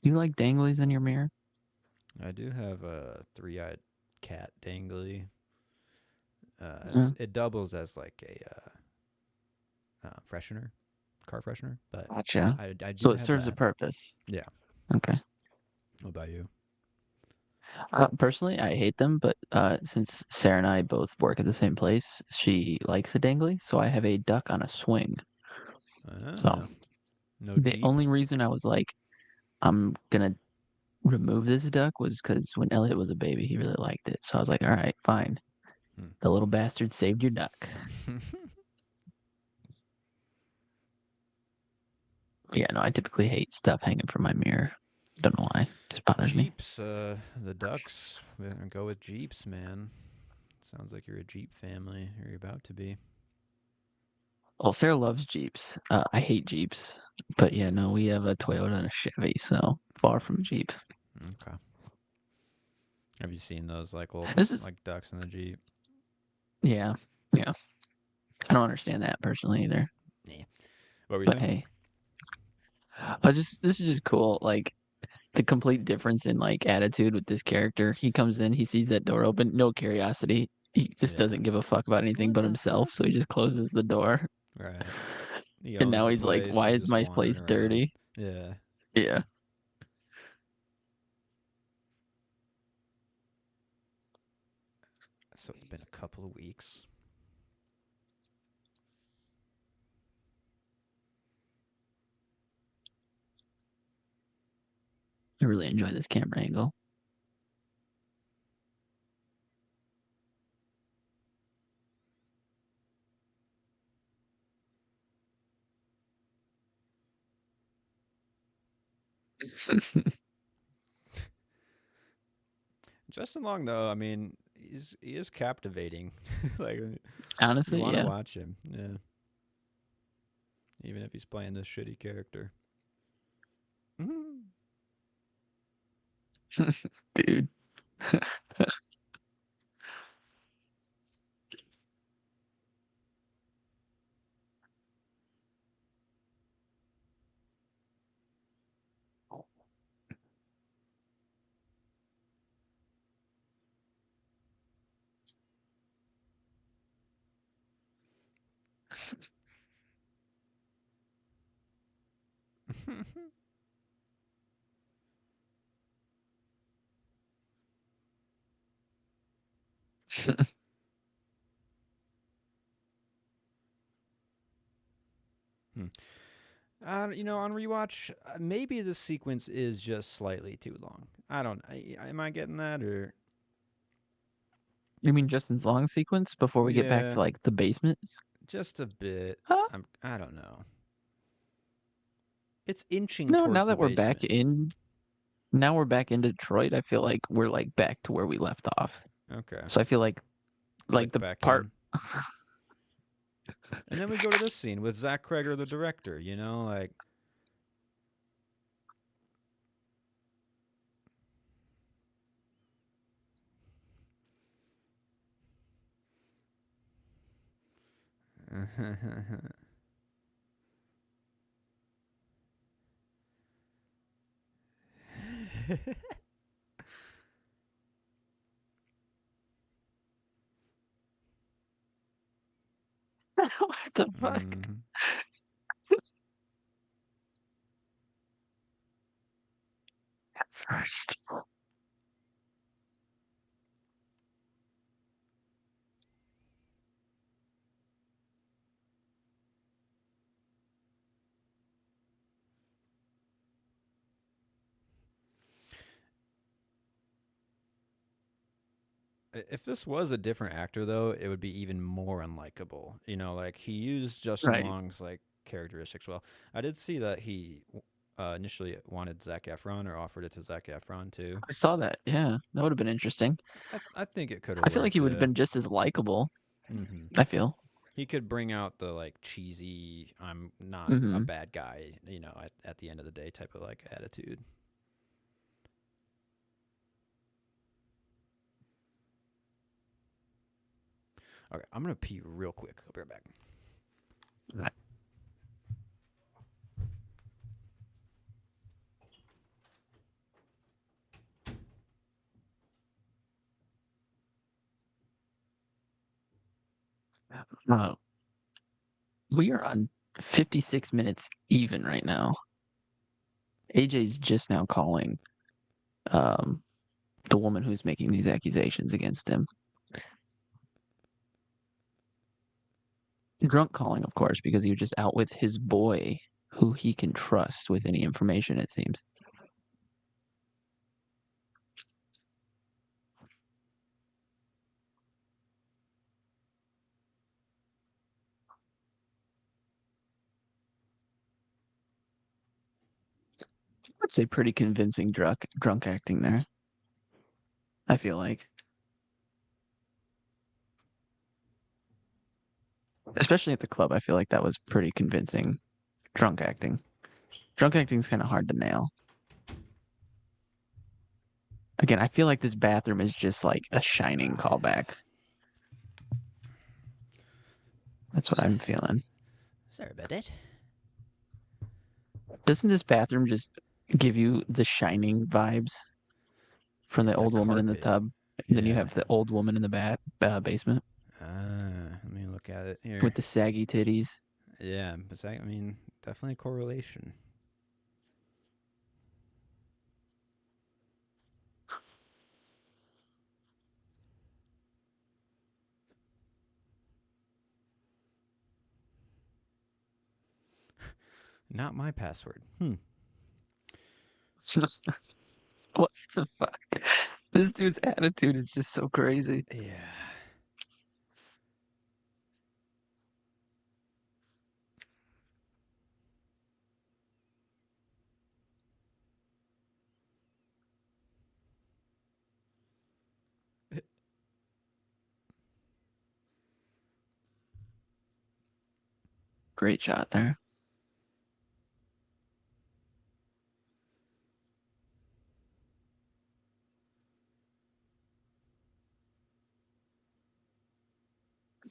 Do you like danglies in your mirror? I do have a three-eyed cat dangly. Yeah, it doubles as like a freshener, car freshener. But gotcha. I do So it have serves a that. purpose. Yeah. Okay. What about you? Personally, I hate them, but since Sarah and I both work at the same place, she likes a dangly, so I have a duck on a swing. So No the Jeep. only reason I was like, I'm gonna remove this duck was because when Elliot was a baby, he really liked it. So I was like, all right, fine. The little bastard saved your duck. Hmm. Yeah, no, I typically hate stuff hanging from my mirror. Don't know why. It just bothers me. Jeeps, the ducks. We're gonna go with Jeeps, man. Sounds like you're a Jeep family, or you're about to be. Well, Sarah loves Jeeps. I hate Jeeps. But yeah, no, we have a Toyota and a Chevy, so far from Jeep. Okay. Have you seen those like little This is, like ducks in the Jeep? yeah, yeah. I don't understand that personally either. Yeah. What were you But saying? hey, this is just cool. Like the complete difference in like attitude with this character. He comes in, he sees that door open, no curiosity. He just Yeah. doesn't give a fuck about anything What but the himself, fuck? so he just closes the door. Right. He And owns now the he's like, place. "Why He's is just my wandering place around. dirty?" Yeah. Yeah. So it's been a couple of weeks. I really enjoy this camera angle. Justin Long, though, I mean, he is captivating. Like you Honestly, want to yeah. watch him. Yeah. Even if he's playing this shitty character. Mhm. Dude. Hmm. On rewatch, maybe the sequence is just slightly too long. I don't. Am I getting that or? You mean Justin's long sequence before we get back to Yeah, like the basement? just a bit. Huh? I don't know. It's inching No, towards the basement. now we're back in Detroit. I feel like we're like back to where we left off. Okay, So I feel like click the back part in, and then we go to this scene with Zach Kreger, the director. Like what the fuck? Mhm. First. If this was a different actor, though, it would be even more unlikable. Like he used Justin Right. Long's like characteristics well. I did see that he initially wanted Zac Efron or offered it to Zac Efron too. I saw that. Yeah. That would have been interesting. I think it could have I feel like he worked. would have Yeah. been just as likable. Hmm. I feel. He could bring out the like cheesy, I'm not a Hmm. bad guy, at the end of the day type of like attitude. Okay, I'm gonna pee real quick. I'll be right back. Uh, we are on 56 minutes even right now. AJ's just now calling um, the woman who's making these accusations against him. Drunk calling, of course, because he was just out with his boy, who he can trust with any information, it seems. I'd say pretty convincing drunk acting there, I feel like. Especially at the club, I feel like that was pretty convincing drunk acting. Drunk acting is kind of hard to nail. Again, I feel like this bathroom is just like a shining callback. That's what I'm feeling. Sorry about that. Doesn't this bathroom just give you the shining vibes from the The old woman in the carpet. tub? And then you Yeah. have the old woman in the basement Let me look at it with here. the saggy titties. Yeah, but I mean, definitely a correlation. Not my password. What the fuck? This dude's attitude is just so crazy. Yeah. Great shot there.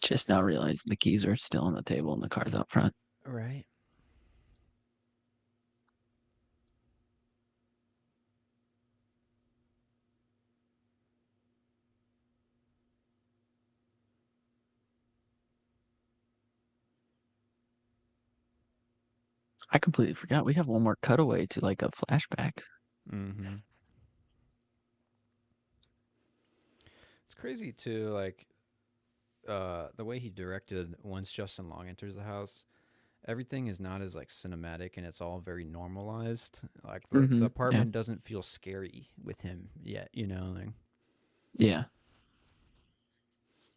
Just now realizing the keys are still on the table and the car's out front. Right. I completely forgot. We have one more cutaway to like a flashback. Mm-hmm. It's crazy too, like the way he directed once Justin Long enters the house. Everything is not as like cinematic and it's all very normalized. Like the Yeah. apartment doesn't feel scary with him yet, like Yeah.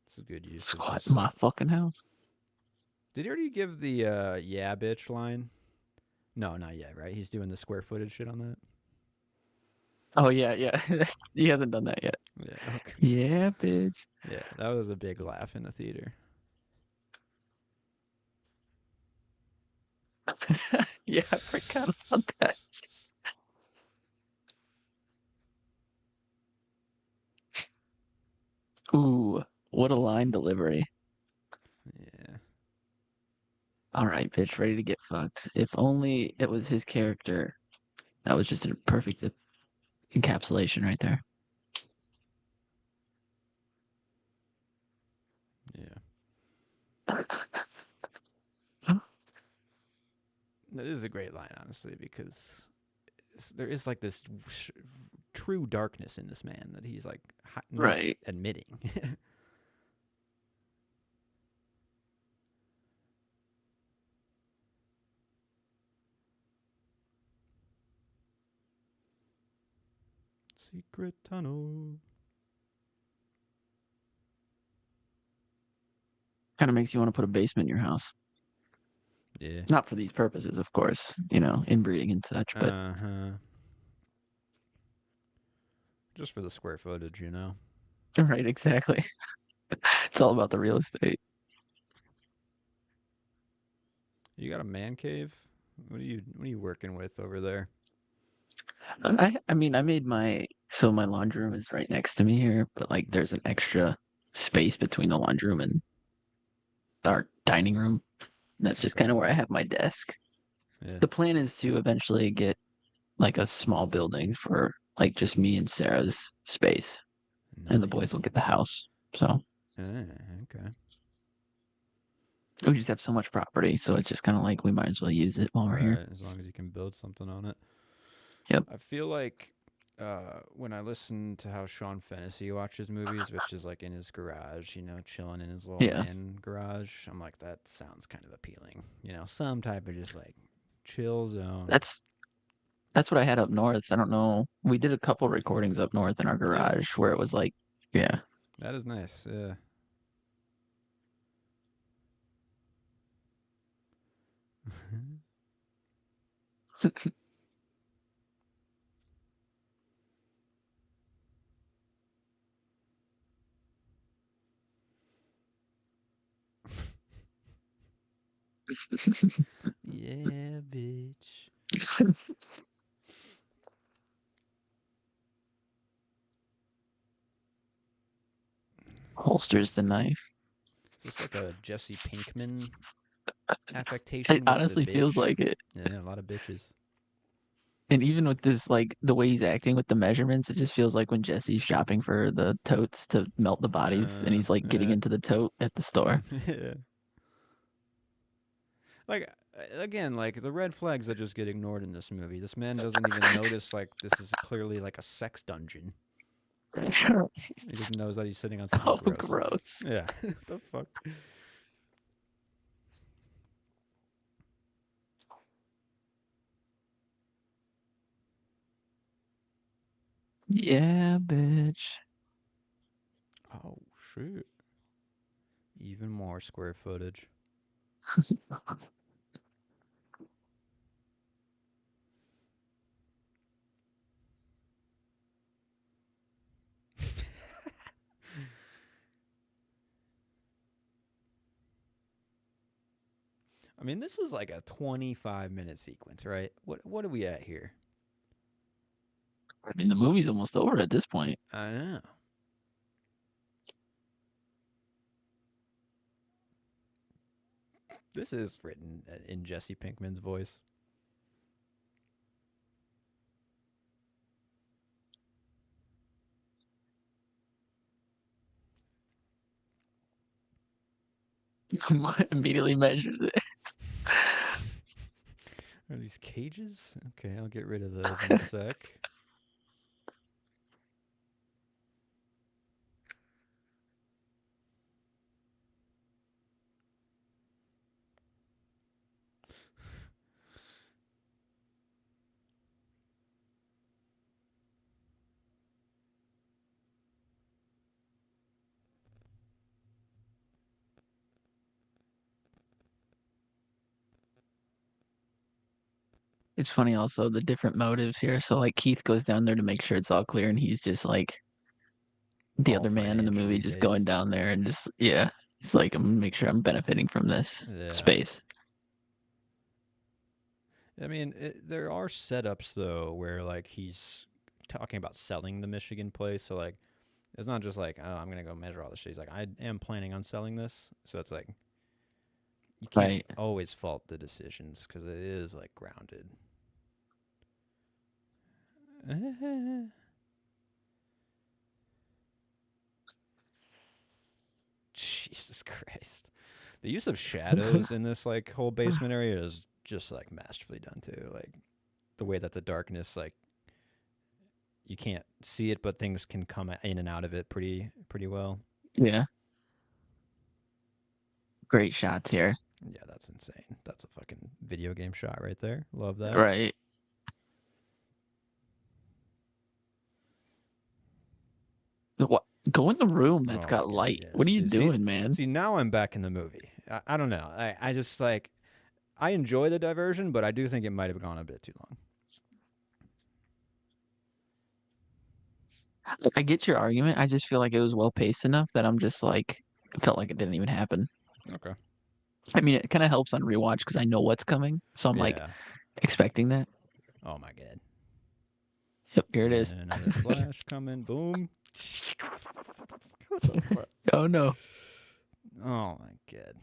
it's a good use of Squat in just my fucking house. Did he already give the yeah bitch line? No, not yet, right? He's doing the square footage shit on that. Oh yeah, yeah. He hasn't done that yet. Yeah, okay. Yeah, bitch. Yeah, that was a big laugh in the theater. Yeah, I forgot about that. Ooh, what a line delivery. Yeah. All right, bitch, ready to get fucked. If only it was his character. That was just a perfect encapsulation right there. Yeah. That is a great line, honestly, because there is like this true darkness in this man that he's like not Right. admitting. Secret tunnel. Kind of makes you want to put a basement in your house. Yeah. Not for these purposes, of course, inbreeding and such, but Uh huh. Just for the square footage. right, exactly. It's all about the real estate. You got a man cave? What are you working with over there? I mean, I made my laundry room is right next to me here, but like there's an extra space between the laundry room and our dining room. And that's just kind of where I have my desk. Yeah. The plan is to eventually get like a small building for like just me and Sarah's space, and the boys will Nice. get the house. So Ah, okay. We just have so much property, so it's just kind of like we might as well use it while we're here. Right, as long as you can build something on it. Yep. I feel like when I listen to how Sean Fennessy watches movies, which is like in his garage, chilling in his little Yeah. man garage, I'm like, that sounds kind of appealing. Some type of just like chill zone. That's that's what I had up north. I don't know. We did a couple recordings up north in our Yeah, garage where it was like, yeah. that is nice. Yeah. Yeah, bitch. Holsters the knife. Is this like a Jesse Pinkman It affectation with the honestly feels bitch? like it. Yeah, a lot of bitches. And even with this, like the way he's acting with the measurements, it just feels like when Jesse's shopping for the totes to melt the bodies, and he's like getting Yeah. into the tote at the store. Yeah. Like again, like the red flags that just get ignored in this movie. This man doesn't even notice like this is clearly like a sex dungeon. He doesn't know that he's sitting on something Oh, gross. gross. Yeah. What the fuck? Yeah, bitch. Oh shit. Even more square footage. I mean, this is like a 25-minute sequence, right? What are we at here? I mean, the movie's almost over at this point. I know. This is written in Jesse Pinkman's voice. Immediately measures it. Are these cages? Okay, I'll get rid of those in a sec. It's funny also the different motives here. So like Keith goes down there to make sure it's all clear, and he's just like the All other man in the movie, financially just going based. down there and just yeah. It's like I'm gonna make sure I'm benefiting from this Yeah. space. I mean, there are setups though where like he's talking about selling the Michigan place. So like, it's not just like, oh, I'm gonna go measure all this shit. He's like, I am planning on selling this. So it's like you can't Right. always fault the decisions because it is like grounded. Jesus Christ. The use of shadows in this like whole basement area is just like masterfully done too. Like the way that the darkness like you can't see it, but things can come in and out of it pretty well. Yeah. Great shots here. Yeah, that's insane. That's a fucking video game shot right there. Love that. Right. What? Go in the room that's Oh my got god, light. What are yes. you Dude, see, doing, man? see now I'm back in the movie. I don't know. I just like I enjoy the diversion, but I do think it might have gone a bit too long. I get your argument. I just feel like it was well paced enough that I'm just like it felt like it didn't even happen. Okay. I mean, it kind of helps on rewatch because I know what's coming, so I'm like Yeah. expecting that. Oh my god. Yep, here it is. And another flash coming. Boom. What the fuck? Oh no. Oh my god.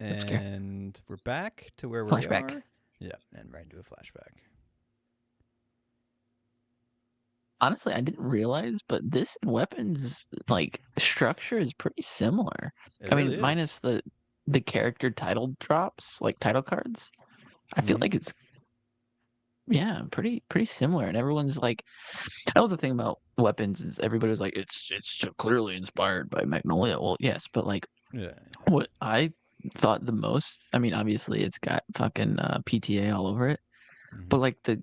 Jump scare. And we're back to where we Flashback. are. Yep, and right into a flashback. Honestly, I didn't realize, but this weapon's like structure is pretty similar. It I mean, really is. minus the character title drops, like title cards. I feel Mm-hmm. like it's yeah, pretty similar. And everyone's like, that was the thing about weapons is everybody was like, it's so clearly inspired by Magnolia. Well, yes, but like Yeah. what I thought the most, I mean, obviously it's got fucking PTA all over it, Mm-hmm. but like the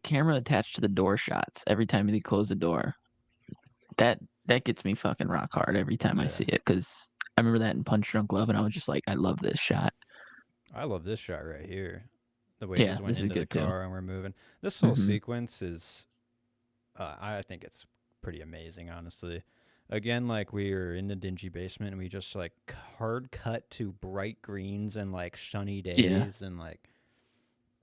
camera attached to the door shots every time they close the door, that that gets me fucking rock hard every time I Yeah. see it because I remember that in Punch Drunk Love, and I was just like, I love this shot. I love this shot right here. The way it Yeah, just went this is into the good too. car and we're moving. This whole Hmm. sequence is, I think it's pretty amazing, honestly. Again, like we were in the dingy basement and we just like hard cut to bright greens and like sunny Yeah, days and like,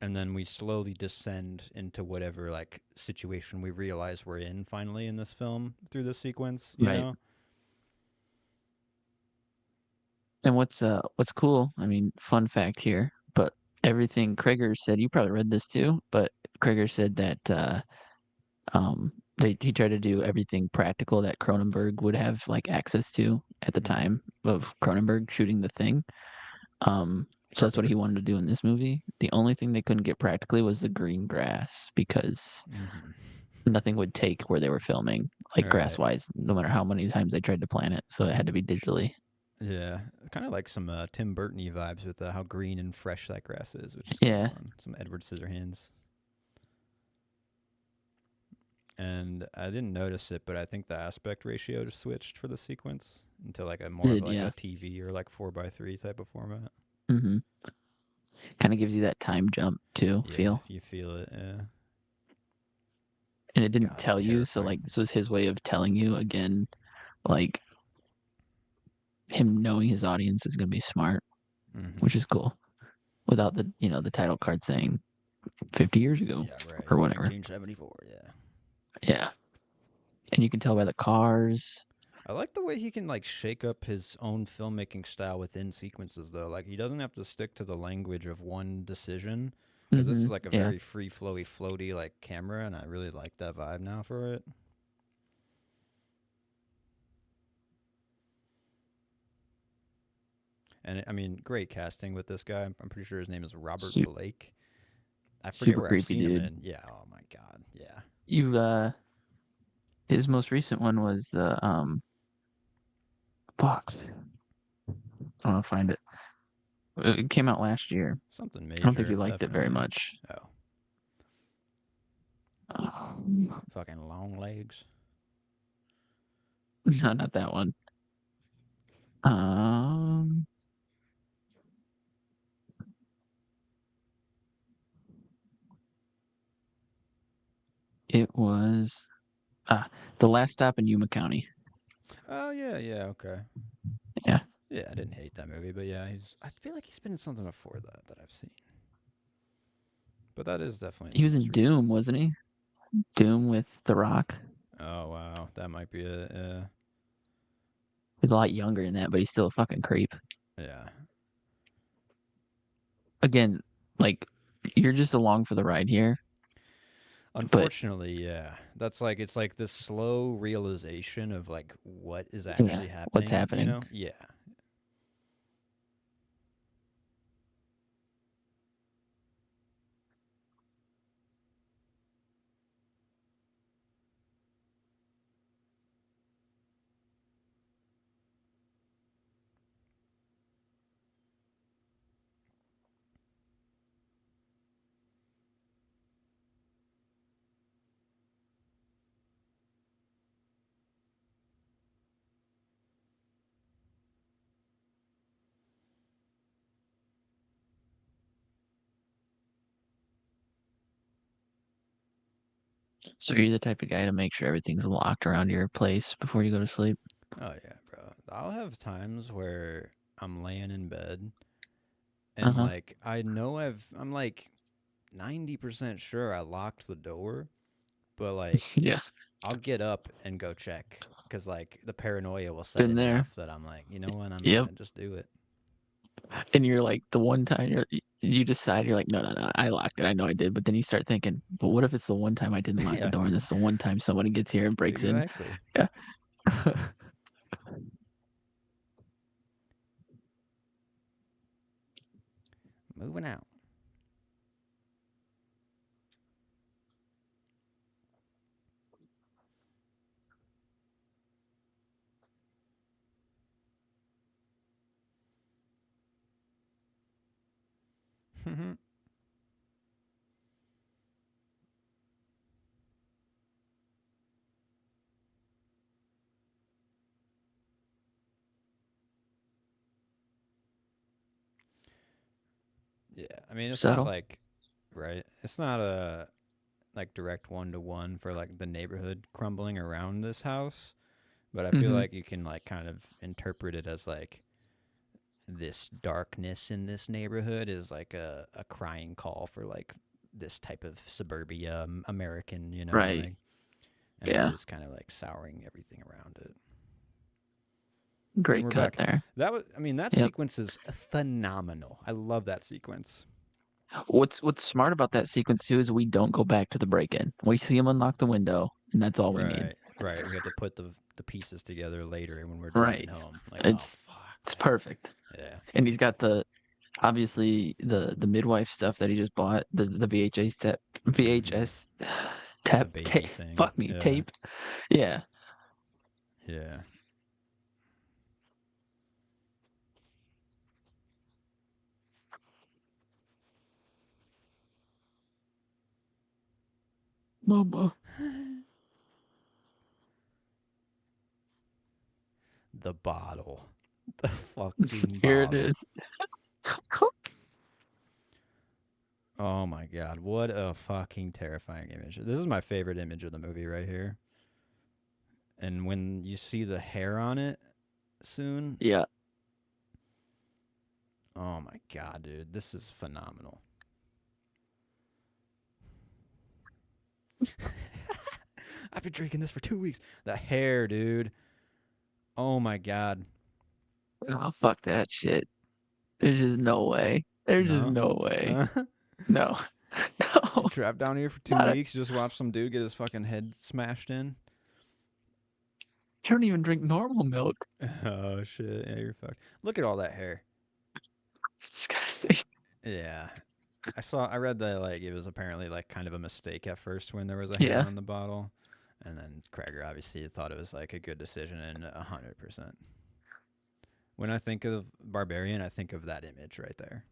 and then we slowly descend into whatever like situation we realize we're in finally in this film through this sequence, you right. know? And what's cool? I mean, fun fact here, but everything Krieger said, you probably read this too, but Krieger said that he tried to do everything practical that Cronenberg would have like access to at the Mm-hmm. time of Cronenberg shooting the thing. So that's what he Carpenter. wanted to do in this movie. The only thing they couldn't get practically was the green grass because Mm-hmm. nothing would take where they were filming, like grass Right. wise, no matter how many times they tried to plant it. So it had to be digitally. Yeah, kind of like some Tim Burton-y vibes with how green and fresh that grass is, which is kind of Yeah, fun. Some Edward Scissorhands. And I didn't notice it, but I think the aspect ratio just switched for the sequence into like a more of did like yeah. a TV or like 4:3 type of format. Hmm. Kind of gives you that time jump too Yeah, feel, you feel it. Yeah. and it didn't God, tell you. So terrifying. like this was his way of telling you again, like him knowing his audience is gonna be smart, Mm-hmm. which is cool. Without the title card saying 50 years ago Yeah, right. or whatever. 1974. Yeah. Yeah, and you can tell by the cars. I like the way he can like shake up his own filmmaking style within sequences though. Like he doesn't have to stick to the language of one decision because this is like a Yeah. very free flowy floaty like camera and I really like that vibe now for it. And I mean, great casting with this guy. I'm pretty sure his name is Robert Super, Blake. I forget super where I've creepy seen him dude. in. Yeah, oh my god. Yeah. You his most recent one was the fuck. I don't know, find it. It came out last year. Something I don't think major, you liked it very definitely. much. Oh, Um, fucking long legs. no, not that one. Um, it was the last stop in Yuma County. Oh yeah, yeah, okay. Yeah, Yeah, I didn't hate that movie, but yeah, he's. I feel like he's been in something before that I've seen. But that is definitely he the was most in recent. Doom, wasn't he? Doom with The Rock. Oh wow, that might be it. Yeah, He's a lot younger than that, but he's still a fucking creep. yeah. Again, like you're just along for the ride here, but Unfortunately, yeah. That's like it's like this slow realization of like what is yeah, actually what's happening. You happening? know? Yeah. So you're the type of guy to make sure everything's locked around your place before you go to sleep. Oh yeah, bro. I'll have times where I'm laying in bed Uh and huh. like I know I'm like 90% sure I locked the door, but like Yeah. I'll get up and go check because like the paranoia will set Been in there. enough that I'm like, you know what, I'm Yep. gonna just do it. And you're like the one time you decide you're like, no, no, no, I locked it. I know I did. But then you start thinking, but what if it's the one time I didn't lock the Yeah, door and it's the one time somebody gets here and breaks in? exactly. Yeah. Moving out. Yeah, I mean it's not Subtle. like right. It's not a like direct one to one for like the neighborhood crumbling around this house, but I feel Hmm. like you can like kind of interpret it as like this darkness in this neighborhood is like a crying call for like this type of suburbia American, you know, Right. like, and it Yeah. is kind of like souring everything around it. And Great we're cut back. there. That was, I mean, that Yep. sequence is phenomenal. I love that sequence. What's smart about that sequence too is we don't go back to the break-in. We see him unlock the window, and that's all we need. Right, right. We have to put the pieces together later when we're driving Right. home. Like, oh It's fuck. it's perfect. Yeah, And he's got the obviously the midwife stuff that he just bought, the VHS tape, VHS the tap baby tape, thing. fuck me, Yeah, tape. Yeah. yeah. Mama. The bottle. The fucking Here it is. bottle. Oh my god, what a fucking terrifying image. This is my favorite image of the movie right here. And when you see the hair on it soon, Yeah. oh my god, dude, this is phenomenal. I've been drinking this for 2 weeks. The hair, dude. Oh my god. Oh, fuck that shit. There's just no way. There's just No? no way. Huh? No. You No. trapped down here for two Not a, weeks, just watch some dude get his fucking head smashed in. you don't even drink normal milk. Oh shit, yeah, you're fucked. Look at all that hair. It's disgusting. Yeah. I read that like it was apparently like kind of a mistake at first when there was a hair Yeah. on the bottle. And then Krager obviously thought it was like a good decision and 100%. When I think of Barbarian, I think of that image right there.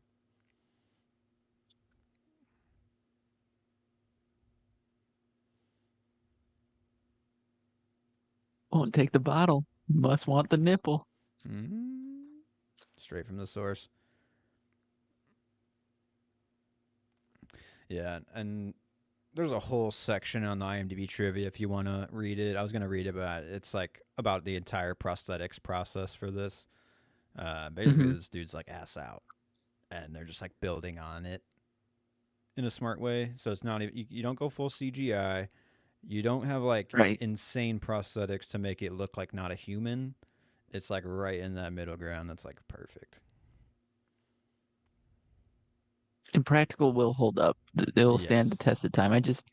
Won't take the bottle. Must want the nipple. Mm. Straight from the source. Yeah, and there's a whole section on the IMDb trivia if you want to read it. I was gonna read it, but it's like about the entire prosthetics process for this. Basically, Hmm. this dude's like ass out, and they're just like building on it in a smart way. So it's not even you don't go full CGI. You don't have like Right. insane prosthetics to make it look like not a human. It's like right in that middle ground. That's like perfect. And practical will hold up. It will stand the Yes. test of time. I just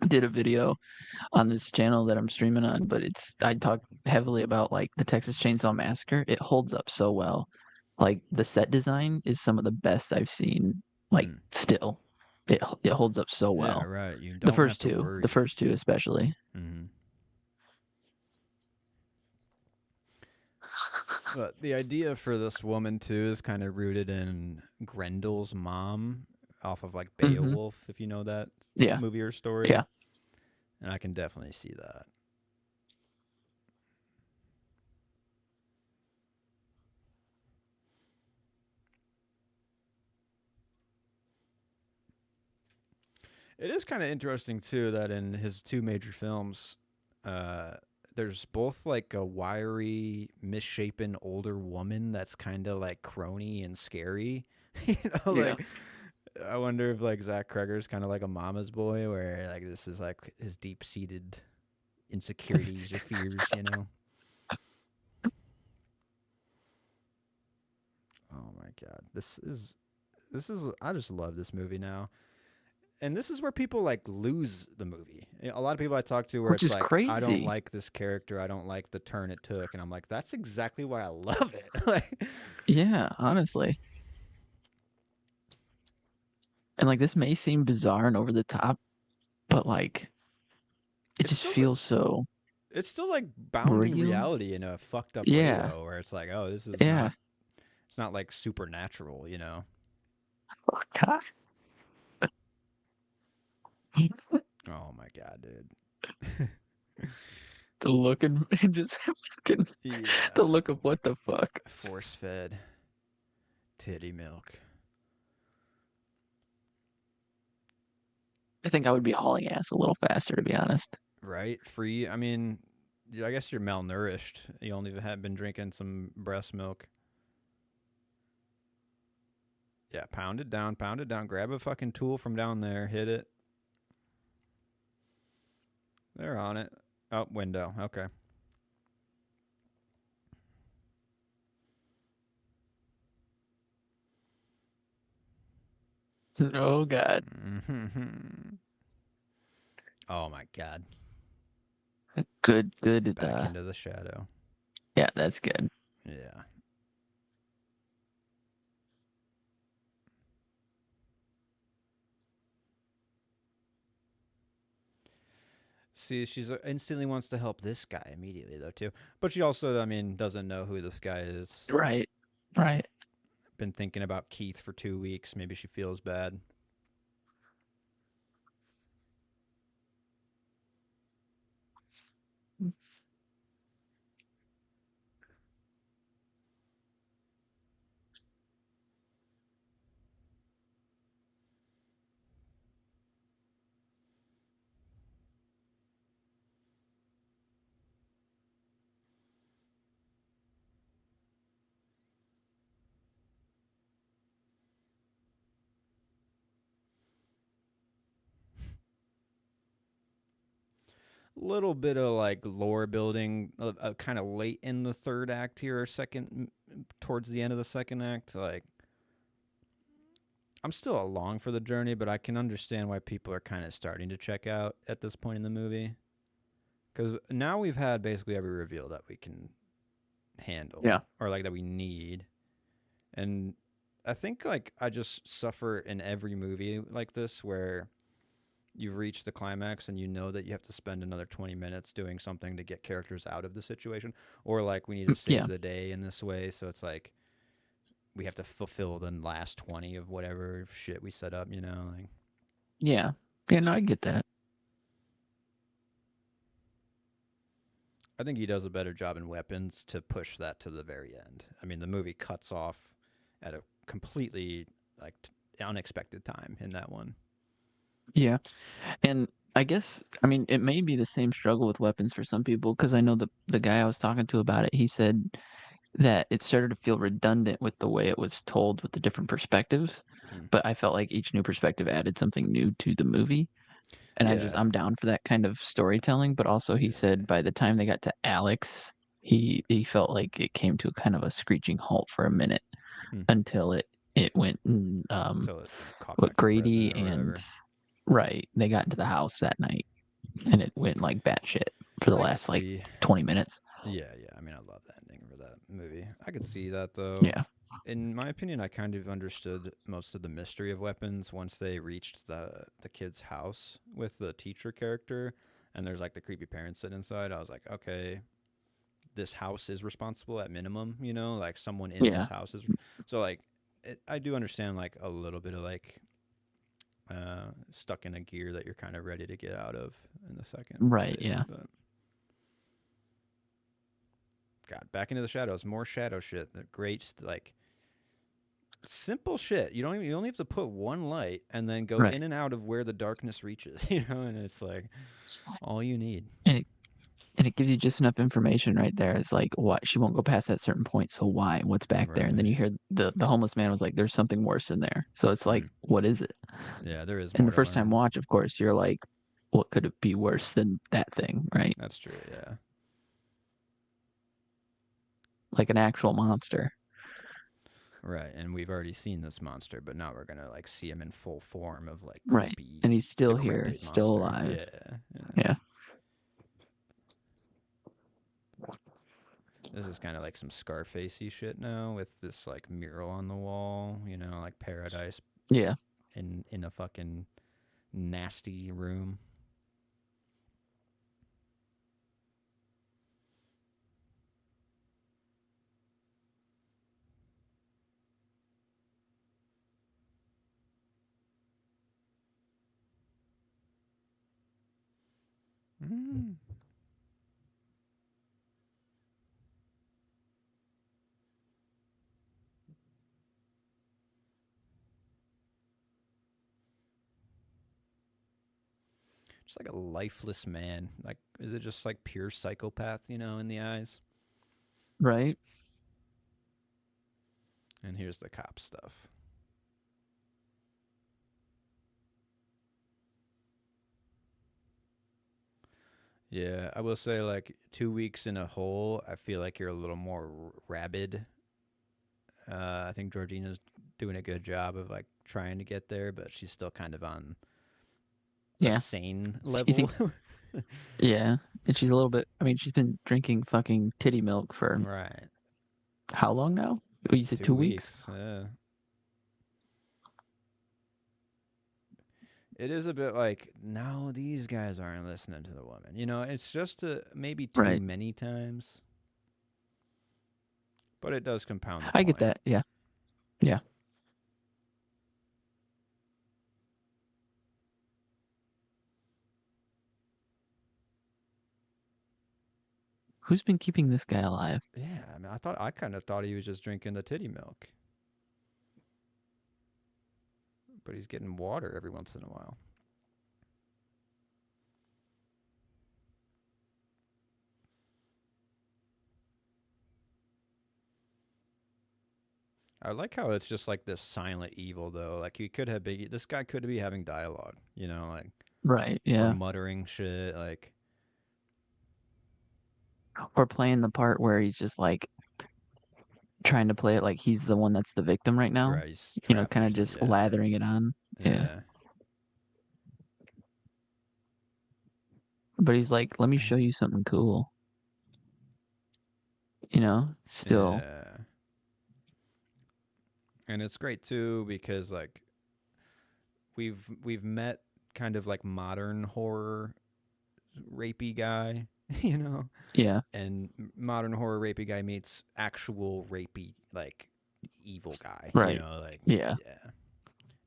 did a video on this channel that I'm streaming on, but I talk heavily about like the Texas Chainsaw Massacre. It holds up so well. Like the set design is some of the best I've seen. Like Hmm. still, it holds up so Yeah. well. Right. You The don't have first to two, the worry. first two especially. Mm-hmm. But the idea for this woman too is kind of rooted in Grendel's mom off of like Hmm. Beowulf, if you know that Yeah, movie or story. yeah. And I can definitely see that. It is kind of interesting too that in his two major films, uh, there's both like a wiry, misshapen older woman that's kind of like crony and scary. you know, Yeah. like I wonder if like Zach Kreger's kind of like a mama's boy, where like this is like his deep seated insecurities, your fears, you know. Oh my god. This is I just love this movie now. And this is where people like lose the movie. A lot of people I talk to where which it's is like, I don't crazy. like this character, I don't like the turn it took, and I'm like, that's exactly why I love it. Like, Yeah, honestly. And like this may seem bizarre and over the top, but like it it's just still feels so it's still like bound in real. reality in a fucked up way Yeah, though, where it's like, oh, this is yeah. not it's not like supernatural, you know. Oh, God. Oh my god, dude. The look and just fucking the Yeah. look of what the fuck. Force fed titty milk. I think I would be hauling ass a little faster, to be honest. Right? Free. I mean, I guess you're malnourished. You only have been drinking some breast milk. Yeah, pound it down, pound it down. Grab a fucking tool from down there, hit it. They're on it. Oh, window. Okay. Oh God. Oh my god. Good, good. Back into the shadow. Yeah, that's good. Yeah. See, she's instantly wants to help this guy immediately though too, but she also, I mean, doesn't know who this guy is. Right, right. Been thinking about Keith for 2 weeks. Maybe she feels bad. Little bit of like lore building, kind of late in the third act here, or second, towards the end of the second act. Like, I'm still along for the journey, but I can understand why people are kind of starting to check out at this point in the movie. Because now we've had basically every reveal that we can handle, Yeah, or like that we need. And I think like I just suffer in every movie like this where you've reached the climax and you know that you have to spend another 20 minutes doing something to get characters out of the situation, or like we need to save yeah, the day in this way, so it's like we have to fulfill the last 20 of whatever shit we set up, you know, like yeah. Yeah, no, I get that. I think he does a better job in Weapons to push that to the very end. I mean, the movie cuts off at a completely like unexpected time in that one. Yeah. And I guess, I mean, it may be the same struggle with weapons for some people because I know the guy I was talking to about it, he said that it started to feel redundant with the way it was told with the different perspectives. Hmm. But I felt like each new perspective added something new to the movie. And Yeah, I'm down for that kind of storytelling. But also, he yeah. said by the time they got to Alex, he felt like it came to a kind of a screeching halt for a minute Hmm. until it went Until it caught what back to Grady present or and whatever. right, they got into the house that night and it went like batshit for the I could last like see. 20 minutes. Yeah, yeah. I mean, I love the ending for that movie. I could see that though. Yeah. In my opinion, I kind of understood most of the mystery of Weapons once they reached the kid's house with the teacher character, and there's like the creepy parents sitting inside. I was like, okay, this house is responsible at minimum. You know, like someone in this Yeah. house is. So like, I do understand like a little bit of like stuck in a gear that you're kind of ready to get out of in the second Right. movie, Yeah. but. God, back into the shadows, more shadow shit. The great, like simple shit. You only have to put one light and then go Right. in and out of where the darkness reaches. You know, and it's like all you need. And it gives you just enough information right there. It's like what she won't go past that certain point. So why? What's back there? And then you Right. hear the homeless man was like, "There's something worse in there." So it's like, Hmm. what is it? Yeah, there is And more the to first time learn. watch, of course, you're like, what could it be worse than that thing, right? That's true. Yeah. Like an actual monster. Right. And we've already seen this monster, but now we're gonna like see him in full form of like Right. And creepy, he's still here, decrepit still monster. alive. Yeah. Yeah. Yeah. This is kind of like some Scarfacey shit now with this like mural on the wall, you know, like paradise Yeah. in a fucking nasty room. Mm. Just like a lifeless man. Like, is it just like pure psychopath, you know, in the eyes? Right. And here's the cop stuff. Yeah, I will say, like, 2 weeks in a hole, I feel like you're a little more rabid. I think Georgina's doing a good job of, like, trying to get there, but she's still kind of on a Yeah. sane You level. think yeah. And she's a little bit I mean, she's been drinking fucking titty milk for Right. how long now? Oh, you said 2 weeks? 2 weeks. It is a bit like, no, these guys aren't listening to the woman. You know, it's just maybe too Right. many times, but it does compound the I get point. that. Yeah. Yeah. Who's been keeping this guy alive? Yeah, I mean, I kind of thought he was just drinking the titty milk, but he's getting water every once in a while. I like how it's just like this silent evil though. Like he could have been, this guy could be having dialogue, you know, like Right. or Yeah. muttering shit. Like Or playing the part where he's just like trying to play it like he's the one that's the victim right now. right, he's You know, trapped kind or of something. just Yeah, lathering it on. Yeah. yeah. But he's like, let me show you something cool. You know, still. Yeah. And it's great too because like we've met kind of like modern horror rapey guy, you know, Yeah. and modern horror rapey guy meets actual rapey like evil guy, you Right. know, like Yeah. yeah.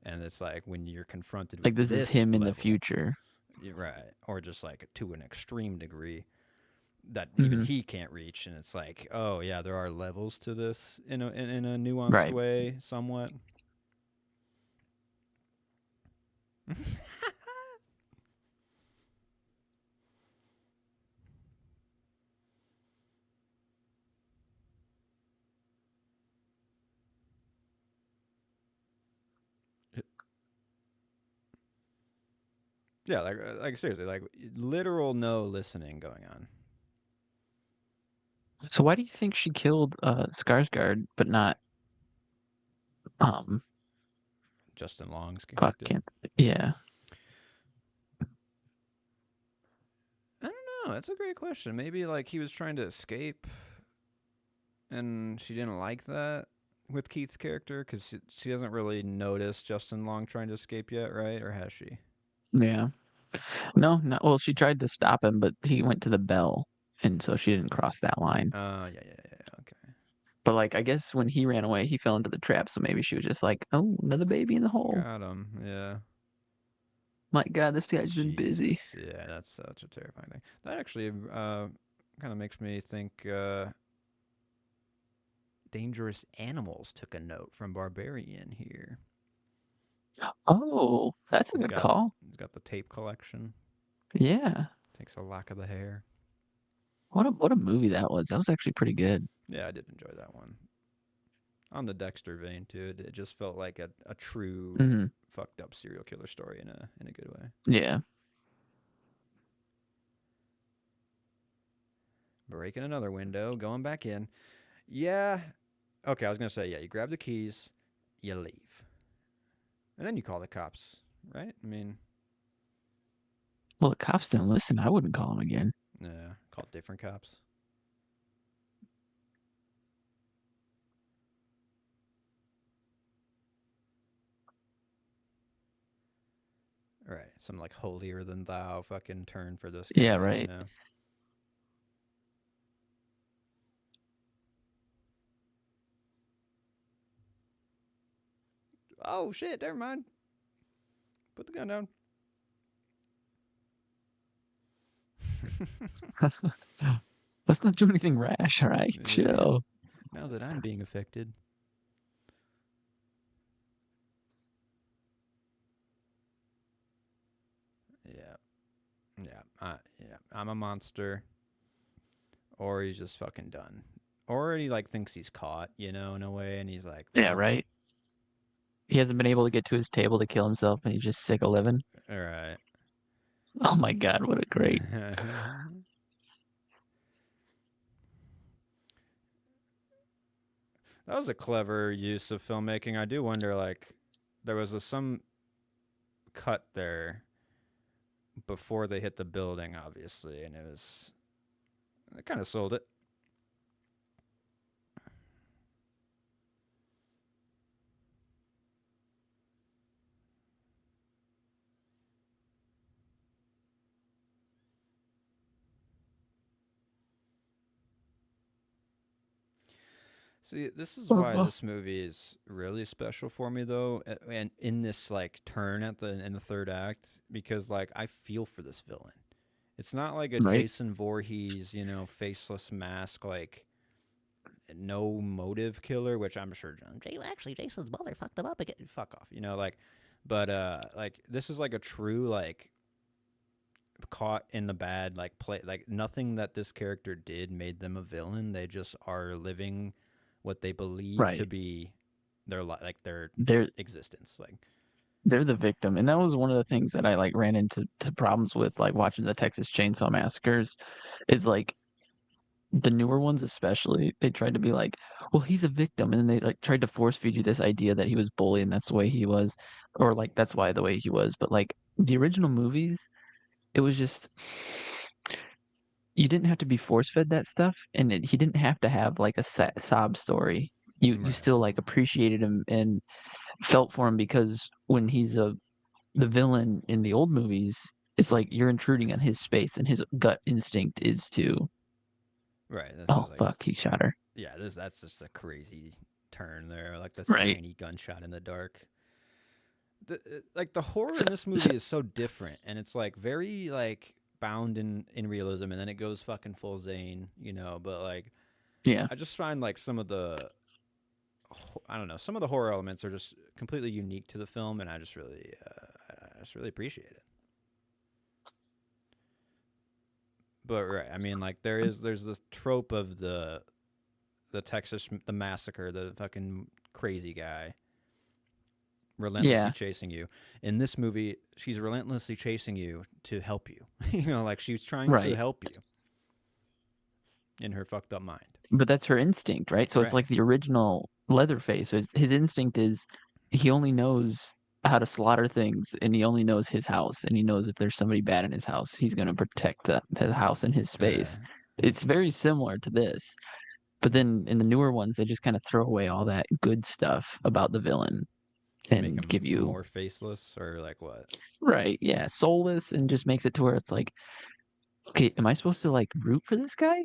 And it's like when you're confronted with Like this is this him in the level, future. right, or just like to an extreme degree that even Hmm. he can't reach, and it's like, oh yeah, there are levels to this in a nuanced Right. way, somewhat. Yeah, like seriously, like literal no listening going on. So why do you think she killed Skarsgård but not um Justin Long's character. fucking yeah. I don't know. That's a great question. Maybe like he was trying to escape, and she didn't like that with Keith's character because she hasn't really noticed Justin Long trying to escape yet, right? Or has she? Yeah. No, no well she tried to stop him but he went to the bell and so she didn't cross that line. Yeah, yeah, yeah. Okay, But like I guess when he ran away he fell into the trap so maybe she was just like, "Oh, another baby in the hole. got him. Yeah. My God, this guy's been busy." Jesus. Yeah, that's such a terrifying thing. That actually kind of makes me think. Dangerous Animals took a note from Barbarian here. Oh, that's a He's good got call. he's got the tape collection. Yeah. Takes a lock of the hair. What a movie that was. That was actually pretty good. Yeah, I did enjoy that one. On the Dexter vein too. It just felt like a true Hmm. fucked up serial killer story in a good way. Yeah. breaking another window, going back in. Yeah. Okay, I was gonna say, yeah, you grab the keys, you leave. And then you call the cops, right? I mean, Well, the cops didn't listen. I wouldn't call him again. yeah, call different cops. Right. Some like holier than thou fucking turn for this Yeah, guy, you right. know? Oh shit, never mind. Put the gun down. Let's not do anything rash, all right? Yeah. Chill. Now that I'm being affected. Yeah. Yeah. I'm a monster. Or he's just fucking done. Or he like thinks he's caught, you know, in a way, and he's like, Yeah, well, right. He hasn't been able to get to his table to kill himself, and he's just sick of living. all right. Oh my God, what a great. That was a clever use of filmmaking. I do wonder, like, there was some cut there before they hit the building, obviously, and it kind of sold it. See, this is why Uh-huh. this movie is really special for me, though, and in this like turn at the in the third act, because like I feel for this villain. It's not like a Right, Jason Voorhees, you know, faceless mask, like no motive killer, which I'm sure actually Jason's mother fucked him up again. Fuck off, you know, but like this is like a true like caught in the bad like play, like nothing that this character did made them a villain. They just are living what they believe to right. be their like their They're existence. Like they're the victim, and that was one of the things that I like ran into problems with, like watching the Texas Chainsaw Massacres. Is like the newer ones, especially. They tried to be like, well, he's a victim, and then they like tried to force feed you this idea that he was bullied, and that's the way he was, or like that's why the way he was. But like the original movies, it was just you didn't have to be force fed that stuff, and he didn't have to have like a sob story. You right, still like appreciated him and felt for him because when he's the villain in the old movies, it's like you're intruding on his space, and his gut instinct is to, right. That's oh just like fuck, he shot her. yeah, this that's just a crazy turn there. Like that's a Right. tiny gunshot in the dark. Like the horror So, in this so movie is so different, and it's like very like bound in realism, and then it goes fucking full Zane, you know. But like yeah. I just find like some of the I don't know, some of the horror elements are just completely unique to the film, and I just really appreciate it. But right, I mean, like there's this trope of the Texas the massacre, the fucking crazy guy relentlessly Yeah. chasing you. In this movie, she's relentlessly chasing you to help you. You know, like she's trying to Right. help you in her fucked up mind. But that's her instinct, right? So it's Right. like the original Leatherface. So his instinct is he only knows how to slaughter things, and he only knows his house, and he knows if there's somebody bad in his house, he's going to protect the house and his Yeah. space. It's very similar to this. But then in the newer ones, they just kind of throw away all that good stuff about the villain Make and him give you, more faceless or like what? right, yeah, soulless, and just makes it to where it's like, okay, am I supposed to like root for this guy?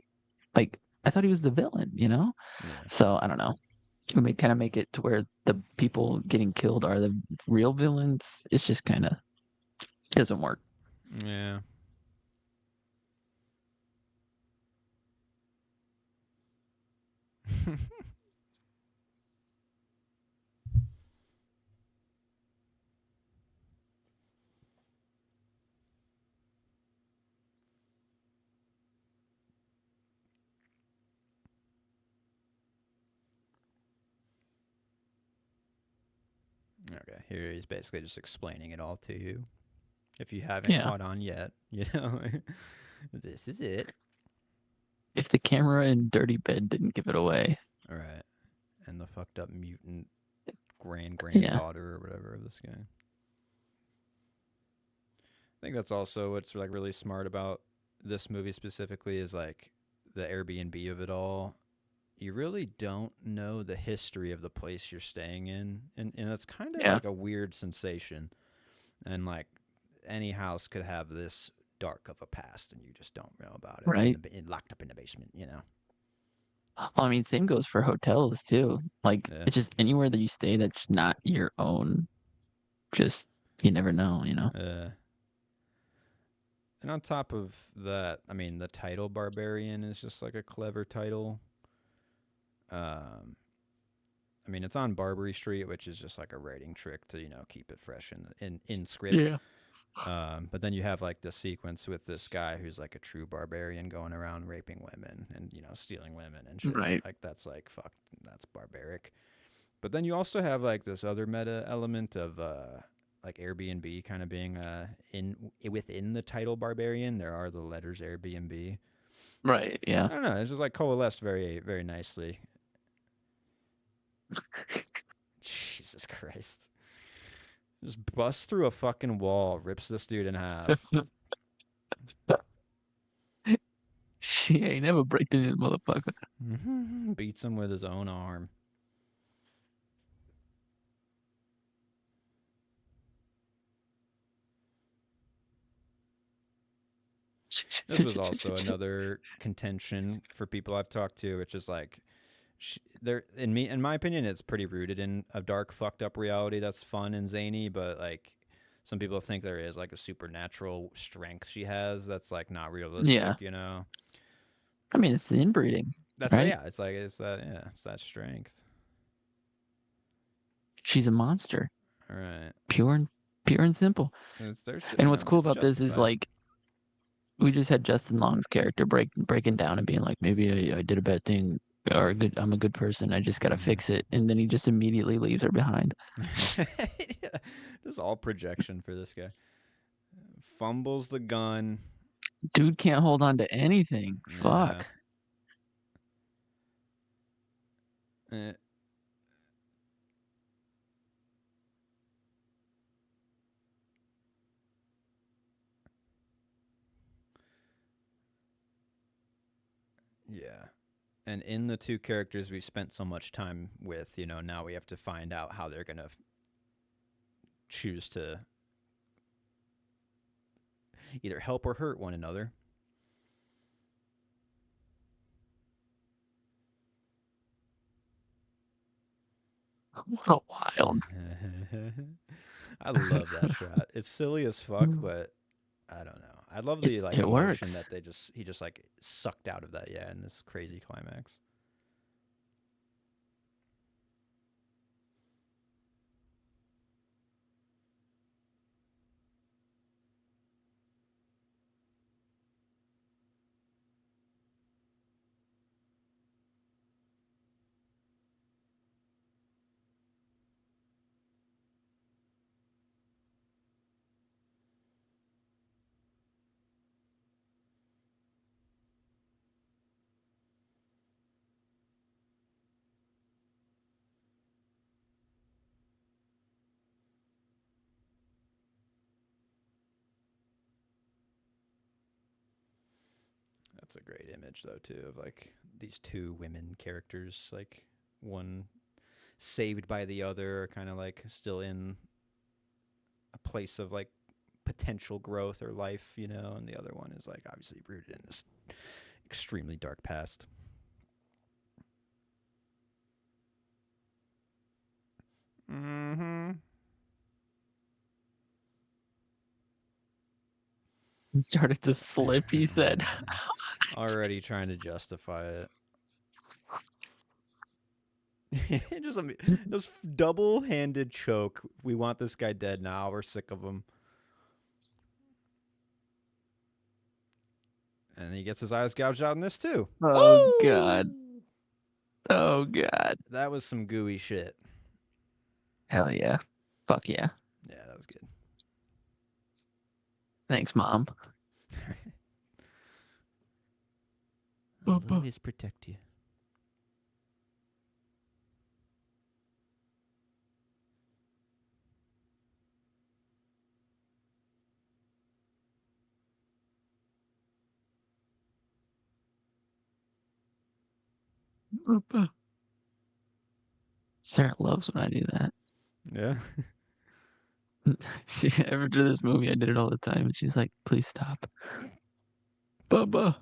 Like, I thought he was the villain, you know? Yeah. So I don't know. They kind of make it to where the people getting killed are the real villains. It's just kind of doesn't work. Yeah. Okay. Here he's basically just explaining it all to you. If you haven't Yeah. caught on yet, you know, this is it. if the camera in Dirty Bed didn't give it away. All right, and the fucked up mutant Yeah. granddaughter or whatever of this guy. I think that's also what's like really smart about this movie specifically is like the Airbnb of it all. You really don't know the history of the place you're staying in, and it's kind of Yeah. like a weird sensation. And like any house could have this dark of a past, and you just don't know about it Right. locked up in the basement. You know. Well, I mean, same goes for hotels too. Like, Yeah. it's just anywhere that you stay that's not your own. Just you never know, And on top of that, I mean, the title Barbarian is just like a clever title. Um, I mean, it's on Barbary Street, which is just like a writing trick to keep it fresh in script. Yeah. But then you have like the sequence with this guy who's like a true barbarian going around raping women and stealing women and shit. Right. Like that's like fuck, that's barbaric. But then you also have like this other meta element of like Airbnb kind of being in within the title Barbarian. There are the letters Airbnb. Right. Yeah. I don't know. It's just like coalesced very very nicely. Jesus Christ. Just busts through a fucking wall, rips this dude in half. She ain't never breaking it, motherfucker. Beats him with his own arm. This was also another contention for people I've talked to, which is like, there in my opinion, it's pretty rooted in a dark, fucked up reality that's fun and zany, but like some people think there is like a supernatural strength she has that's like not Yeah. realistic, you know. I mean, it's the inbreeding, That's right? yeah, it's like it's that strength. She's a monster, All right, pure and pure and simple. And what's cool it's about this is justified. like we just had Justin Long's character breaking down and being like, maybe I did a bad thing or I'm a good person. I just gotta fix it. And then he just immediately leaves her behind. Yeah, this is all projection for this guy. Fumbles the gun. Dude can't hold on to anything. Yeah. Fuck. Eh, yeah. And in the two characters we spent so much time with, now we have to find out how they're gonna choose to either help or hurt one another. What a wild. I love that shot. It's silly as fuck, but I don't know. I love the like It emotion works. that he just like sucked out of that. Yeah, in this crazy climax. That's a great image though too of like these two women characters, like one saved by the other, kind of like still in a place of like potential growth or life, and the other one is like obviously rooted in this extremely dark past. Mm-hmm. He started to slip, he said. Already trying to justify it. just just double-handed choke. We want this guy dead now. We're sick of him. And he gets his eyes gouged out in this too. Oh God. Oh, Oh God. that was some gooey shit. Hell yeah. Fuck yeah. Yeah, that was good. Thanks, Mom. I'll Bubba. always protect you. Bubba. Sarah loves when I do that. Yeah. After this movie, I did it all the time, and she's like, "Please stop, Bubba."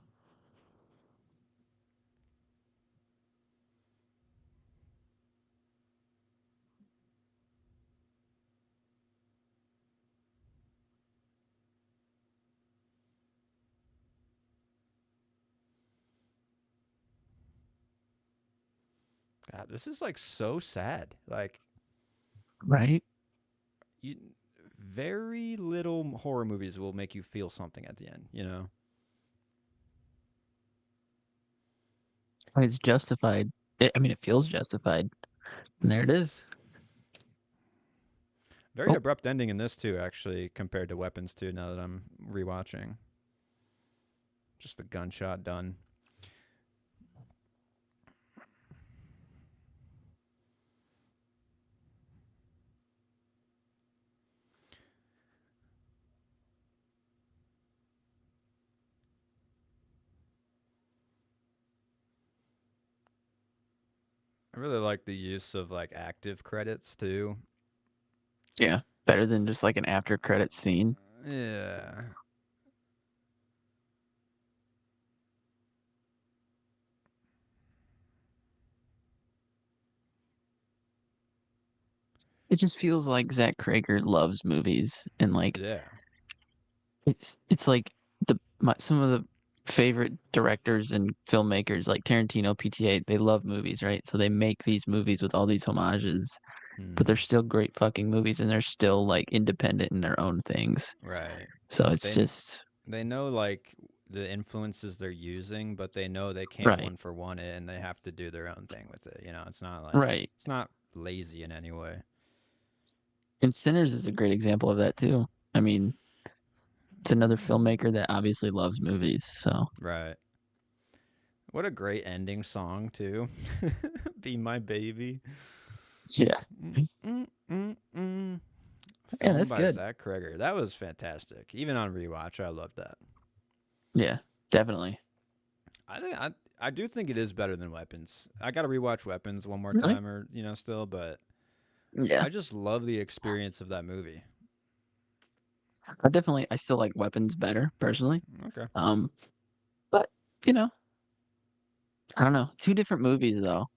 God, this is like so sad. Like Right? you, very little horror movies will make you feel something at the end. You know. It's justified. I mean, it feels justified. And there it is. Very Oh, abrupt ending in this too, actually, compared to Weapons 2. Now that I'm rewatching, just the gunshot done. I really like the use of like active credits too. yeah. Better than just like an after credit scene. Yeah. It just feels like Zach Krager loves movies, and like Yeah. it's like some of the favorite directors and filmmakers like Tarantino, PTA, they love movies, right? So they make these movies with all these homages, but they're Hmm. still great fucking movies, and they're still like independent in their own things. Right. So it's They just they know like the influences they're using, but they know they can't right, one for one it, and they have to do their own thing with it. You know, it's not like right. it's not lazy in any way. And Sinners is a great example of that too. I mean, it's another filmmaker that obviously loves movies. So Right. What a great ending song too. Be my baby. yeah, Mm, mm, mm, mm. yeah, Filmed that's by good. Zach Kreger. That was fantastic. Even on rewatch, I loved that. Yeah, definitely. I think I do think it is better than Weapons. I got to rewatch Weapons one more Really? time, or still, but Yeah, I just love the experience of that movie. I still like Weapons better personally. Okay. Um, but you know, I don't know. Two different movies though.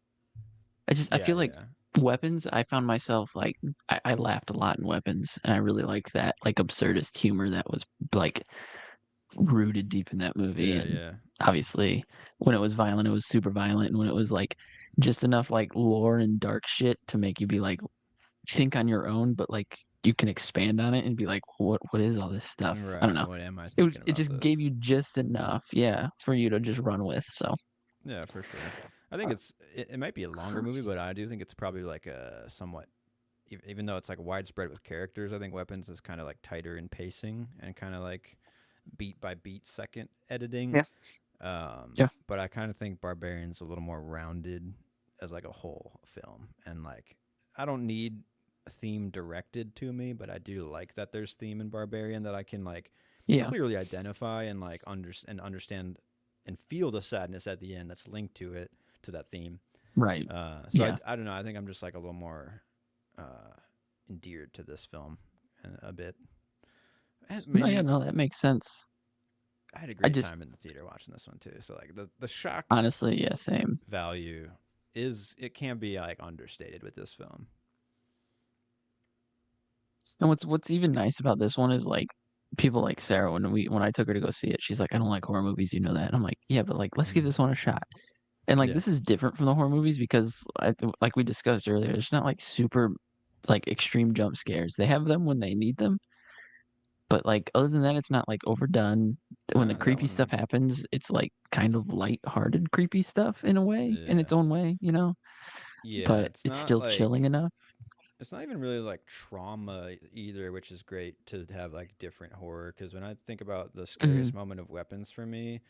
I Yeah, feel like yeah, Weapons, I found myself like I laughed a lot in Weapons, and I really liked that like absurdist humor that was like rooted deep in that movie. yeah, And yeah. obviously, when it was violent, it was super violent, and when it was like just enough like lore and dark shit to make you be like think on your own, but like you can expand on it and be like, what is all this stuff? I don't Right. know. What am I It was thinking it about just gave this? you just enough, yeah, for you to just run with. So Yeah, for sure. I think it might be a longer movie, but I do think it's probably like a somewhat even though it's like widespread with characters. I think Weapons is kind of like tighter in pacing and kind of like beat by beat second editing. yeah, yeah, But I kind of think Barbarian's a little more rounded as like a whole film, and like I don't need a theme directed to me, but I do like that there's theme in Barbarian that I can like yeah, clearly identify and like understand and feel the sadness at the end that's linked to that theme. right, So yeah. I don't know. I think I'm just like a little more uh, endeared to this film a bit. I No, yeah, mean, no, that makes sense. I had a I great just time in the theater watching this one too. So like the shock honestly, yeah, same. value is it can be like understated with this film. And what's even nice about this one is like people like Sarah when I took her to go see it, she's like, I don't like horror movies, you know that. And I'm like, yeah, but like let's give Mm. this one a shot. And like Yeah, this is different from the horror movies because like we discussed earlier, it's not like super like extreme jump scares. They have them when they need them, but like other than that, it's not like overdone. When the that creepy one. stuff happens, it's like kind of light-hearted creepy stuff in a way, in its Yeah, own way, you know, yeah. but It's it's not still chilling like enough. it's not even really like trauma either, which is great to have like different horror. Because when I think about the Hmm. scariest moment of Weapons for me,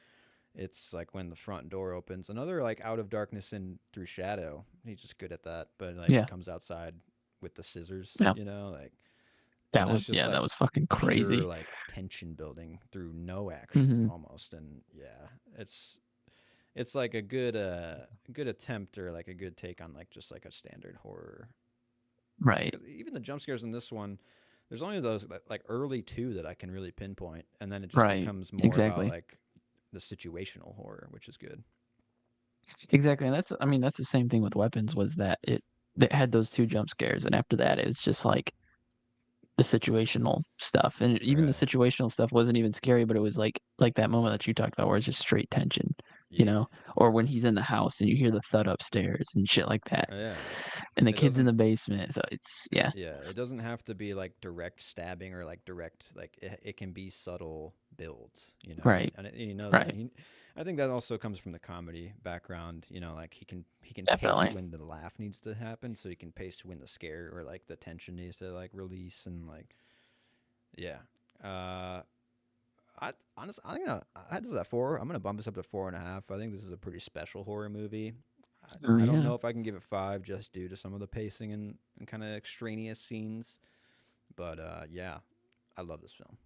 It's like when the front door opens. Another like out of darkness and through shadow. He's just good at that. But like Yeah, comes outside with the scissors, yeah. like, and That that's was just yeah, like that was fucking pure crazy. like tension building through no action Hmm. almost. And yeah, it's like a good attempt or like a good take on like just like a standard horror. Right, Because even the jump scares in this one, there's only those like early two that I can really pinpoint, and then it just right. becomes more about Exactly. like the situational horror, which is good. Exactly. And that's I mean, that's the same thing with Weapons was that it had those two jump scares and after that it was just like the situational stuff. And even the Right. situational stuff wasn't even scary, but it was like that moment that you talked about where it's just straight tension, you Yeah. know? Or when he's in the house and you hear the thud upstairs and shit like that. Yeah. And the It kid's in doesn't. the basement. So it's yeah. Yeah, it doesn't have to be like direct stabbing or like direct like it can be subtle builds, Right. and he knows that. Right. I think that also comes from the comedy background, like he can pace Definitely. when the laugh needs to happen, so he can pace when the scare or like the tension needs to like release and like yeah. Uh, I honestly, I had this at 4. I'm gonna bump this up to 4.5. I think this is a pretty special horror movie. I don't Yeah. know if I can give it 5 just due to some of the pacing and kind of extraneous scenes, but yeah, I love this film.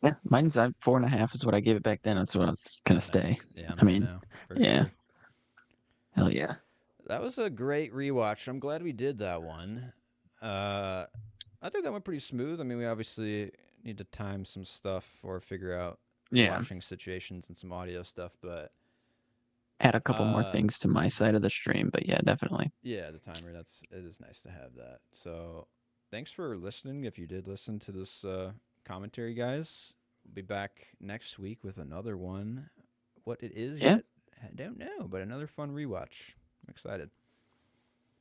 Yeah. Mine's at 4.5 is what I gave it back then. That's what it's gonna Oh, stay. nice. Yeah, I'm I there mean, now for yeah. sure. Hell yeah. That was a great rewatch. I'm glad we did that one. Uh, I think that went pretty smooth. I mean, we obviously need to time some stuff or figure out Yeah. watching situations and some audio stuff, but Add a couple more uh, things to my side of the stream, but yeah, definitely. yeah, the timer. It is nice to have that. So, thanks for listening. If you did listen to this commentary, guys, we'll be back next week with another one. What it is Yeah, yet, I don't know, but another fun rewatch. I'm excited.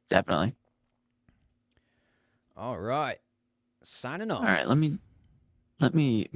definitely. All right, signing All right, off. let me